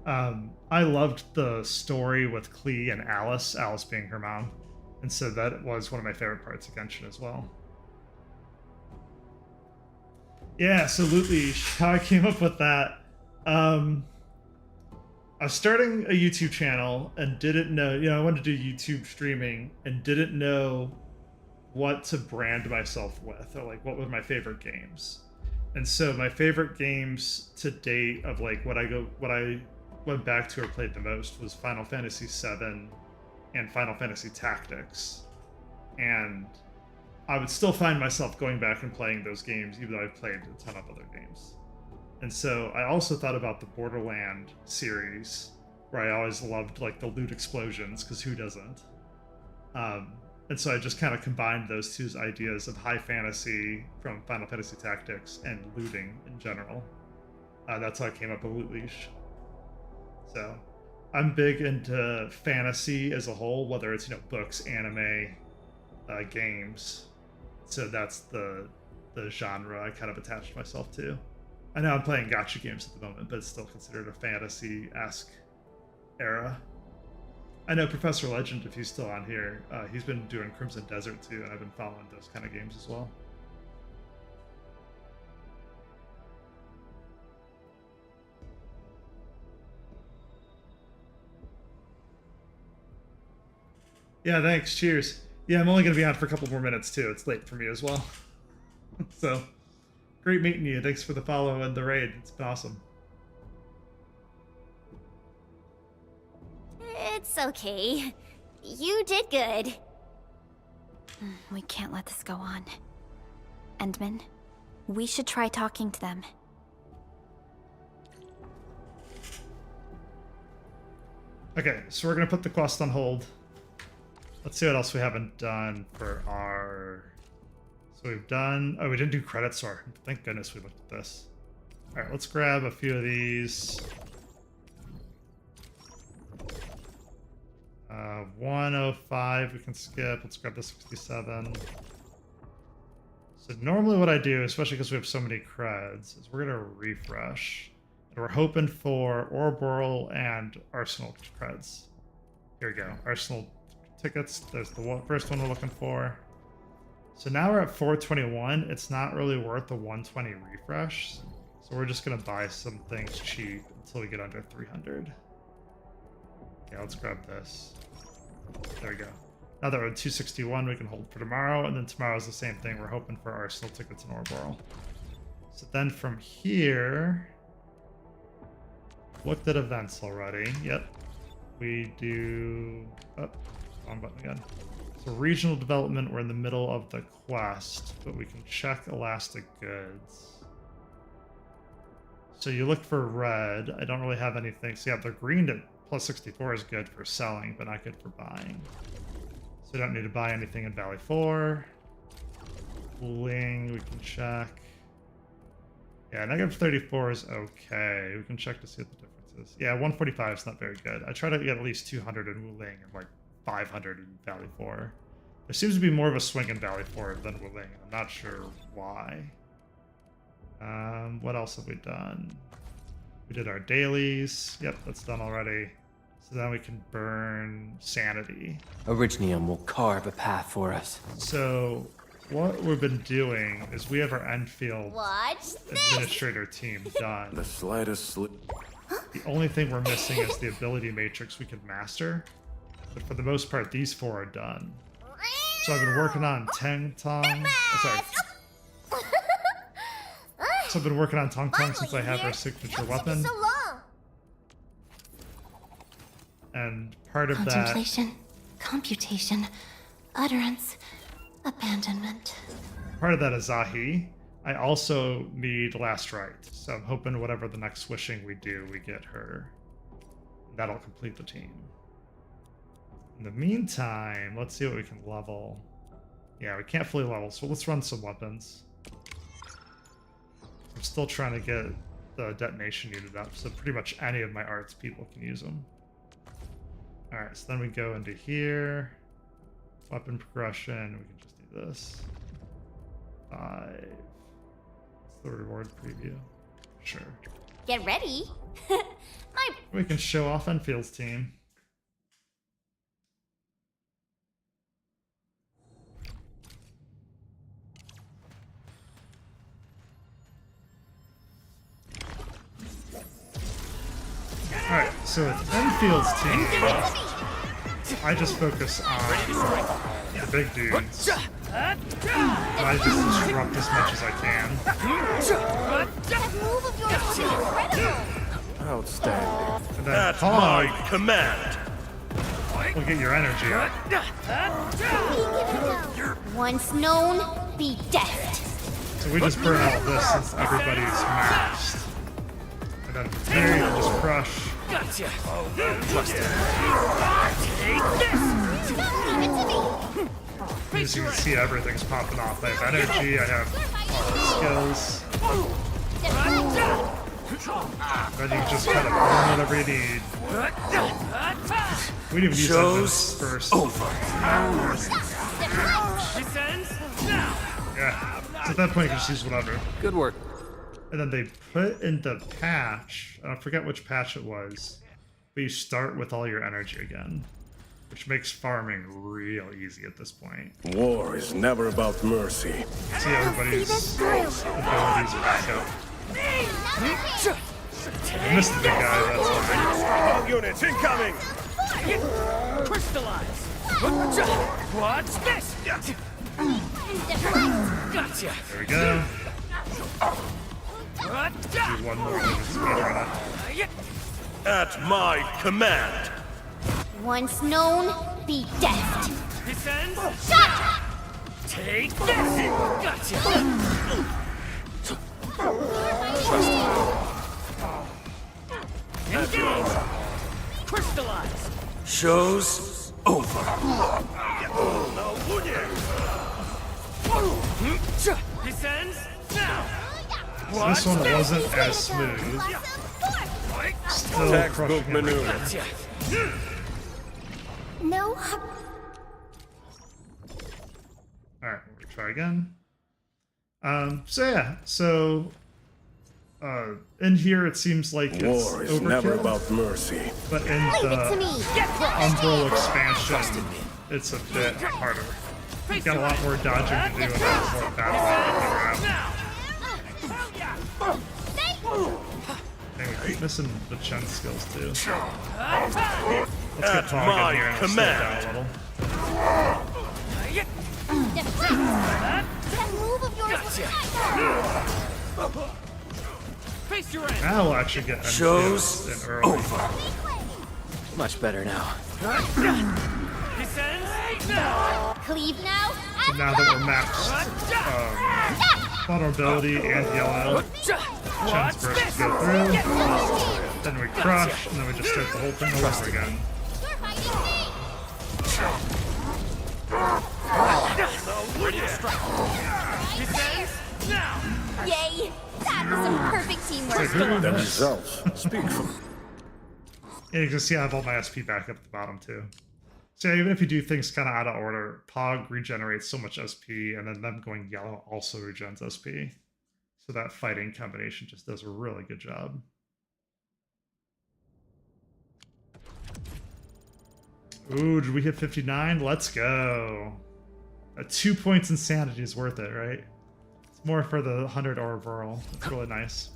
I loved the story with Klee and Alice being her mom. And so that was one of my favorite parts of Genshin as well. Yeah, so Loot Leash, how I came up with that. I was starting a YouTube channel and didn't know, I wanted to do YouTube streaming and didn't know what to brand myself with, or like what were my favorite games. And so my favorite games to date of like what I went back to or played the most was Final Fantasy VII and Final Fantasy Tactics. And I would still find myself going back and playing those games, even though I've played a ton of other games. And so I also thought about the Borderland series, where I always loved like the loot explosions, because who doesn't? And so I just kind of combined those two ideas of high fantasy from Final Fantasy Tactics and looting in general. That's how I came up with Loot Leash. So I'm big into fantasy as a whole, whether it's books, anime, games. So that's the genre I kind of attached myself to. I know I'm playing gacha games at the moment, but it's still considered a fantasy-esque era. I know Professor Legend, if he's still on here, he's been doing Crimson Desert too, and I've been following those kind of games as well. Yeah, thanks. Cheers. Yeah, I'm only going to be on for a couple more minutes, too. It's late for me as well. So, great meeting you. Thanks for the follow and the raid. It's been awesome. It's okay. You did good. We can't let this go on. Endman, we should try talking to them. Okay, so we're going to put the quest on hold. Let's see what else we haven't done for our... So we've done... Oh, we didn't do credits, or thank goodness we looked at this. Alright, let's grab a few of these. 105 we can skip. Let's grab the 67. So normally what I do, especially because we have so many creds, is we're going to refresh. And we're hoping for Ouroboros and Arsenal creds. Here we go. Arsenal tickets. There's the first one we're looking for. So now we're at 421. It's not really worth the 120 refresh. So we're just going to buy some things cheap until we get under 300. Yeah, let's grab this. There we go. Now that we're at 261, we can hold for tomorrow. And then tomorrow's the same thing. We're hoping for Arsenal tickets in Ouroboros. So then from here... Looked at events already. Yep. We do... Oh, wrong button again. So regional development, we're in the middle of the quest, but we can check elastic goods. So you look for red. I don't really have anything. So yeah, the green at plus 64 is good for selling, but not good for buying. So we don't need to buy anything in Valley 4. Ling, we can check. Yeah, negative 34 is okay. We can check to see what the difference is. Yeah, 145 is not very good. I try to get at least 200 in Wuling and like 500 in Valley 4. There seems to be more of a swing in Valley 4 than Wuling, and I'm not sure why. What else have we done? We did our dailies. Yep, that's done already. So then we can burn sanity. Orignium will carve a path for us. So what we've been doing is we have our Endfield Watch administrator team done. The slightest slip. The only thing we're missing is the ability matrix we could master. But for the most part, these 4 are done. So I've been working on Tong Tong. Sorry. So I've been working on Tong Tong since I have our signature weapon. So long. And part of that... Contemplation, computation, utterance, abandonment. Part of that is Zahi. I also need Last Right. So I'm hoping whatever the next wishing we do, we get her. That'll complete the team. In the meantime, let's see what we can level. Yeah, we can't fully level, so let's run some weapons. I'm still trying to get the detonation unit up, so pretty much any of my arts people can use them. Alright, so then we go into here. Weapon progression, we can just do this. 5. What's the reward preview? Sure. Get ready. We can show off Enfield's team. Alright, so with Enfield's team, I just focus on the big dudes. I just disrupt as much as I can. Outstanding. And then That's Pog, my command. we'll get your energy up. Once known, be deft. So we just burn out this since everybody's maxed. And then from there, you can just crush. Gotcha. As you can see, everything's popping off. I have energy, I have all the skills. Then you can just kind of burn whatever you need. We didn't even use that first. Yeah. So at that point, you can just use whatever. Good work. And then they put in the patch, I forget which patch it was, but you start with all your energy again, which makes farming real easy at this point. War is never about mercy. See everybody's abilities back up. I missed the big guy, that's fine. All units incoming! Crystallize. What's this? Gotcha. There we go. Do one more speed run it. At my command. Once known, be death. Descends. Shut! Take this. Gotcha. Engage. Crystallize. Show's over. Descends now. This one wasn't as smooth. Still Textbook crushing maneuver. it. No. Alright, we'll try again. So yeah, so in here it seems like it's War is overkill, never about mercy. but in the Umbrella expansion, it's a bit harder. You got a lot more dodging to do and a lot more battle. Dang, we keep missing the Chen skills too. Let's get Tog in here and slow down a little. That move of yours was Now we'll actually get Show's in early. over. Much better now. Cleave now. So now that we're maxed vulnerability and yellow, Chen's burst go through, then we crush, and then we just start the whole thing all over again. Yay! That was some perfect teamwork. The results speak for Yeah, you can see I have all my SP back up at the bottom too. So yeah, even if you do things kind of out of order, Pog regenerates so much SP, and then them going yellow also regens SP. So that fighting combination just does a really good job. Ooh, did we hit 59? Let's go. 2 points insanity is worth it, right? It's more for the 100 orb whirl. It's really nice.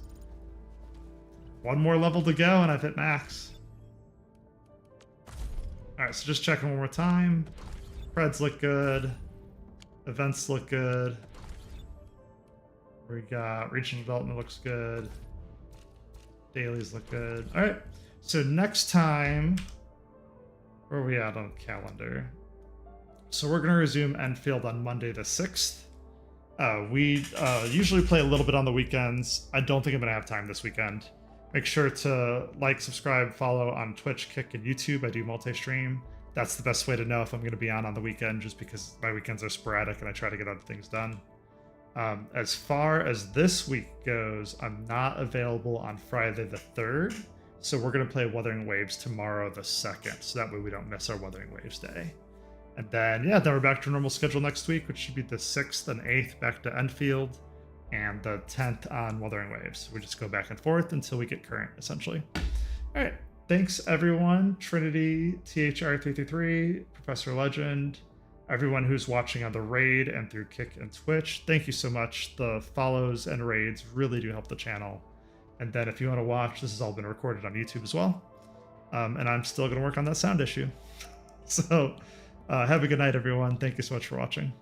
One more level to go and I've hit max. Alright, so just checking one more time. Preds look good. Events look good. We got regional development looks good. Dailies look good. Alright, so next time, where are we at on the calendar? So we're going to resume Endfield on Monday the 6th. We usually play a little bit on the weekends. I don't think I'm going to have time this weekend. Make sure to like, subscribe, follow on Twitch, Kick, and YouTube. I do multi-stream. That's the best way to know if I'm going to be on the weekend, just because my weekends are sporadic and I try to get other things done. As far as this week goes, I'm not available on Friday the 3rd. So we're going to play Wuthering Waves tomorrow the 2nd. So that way we don't miss our Wuthering Waves day. And then, yeah, then we're back to normal schedule next week, which should be the 6th and 8th back to Endfield, and the 10th on Wuthering Waves. We just go back and forth until we get current, essentially. All right. Thanks, everyone. Trinity, THR333, Professor Legend, everyone who's watching on the raid and through Kick and Twitch. Thank you so much. The follows and raids really do help the channel. And then if you want to watch, this has all been recorded on YouTube as well. And I'm still going to work on that sound issue. So have a good night, everyone. Thank you so much for watching.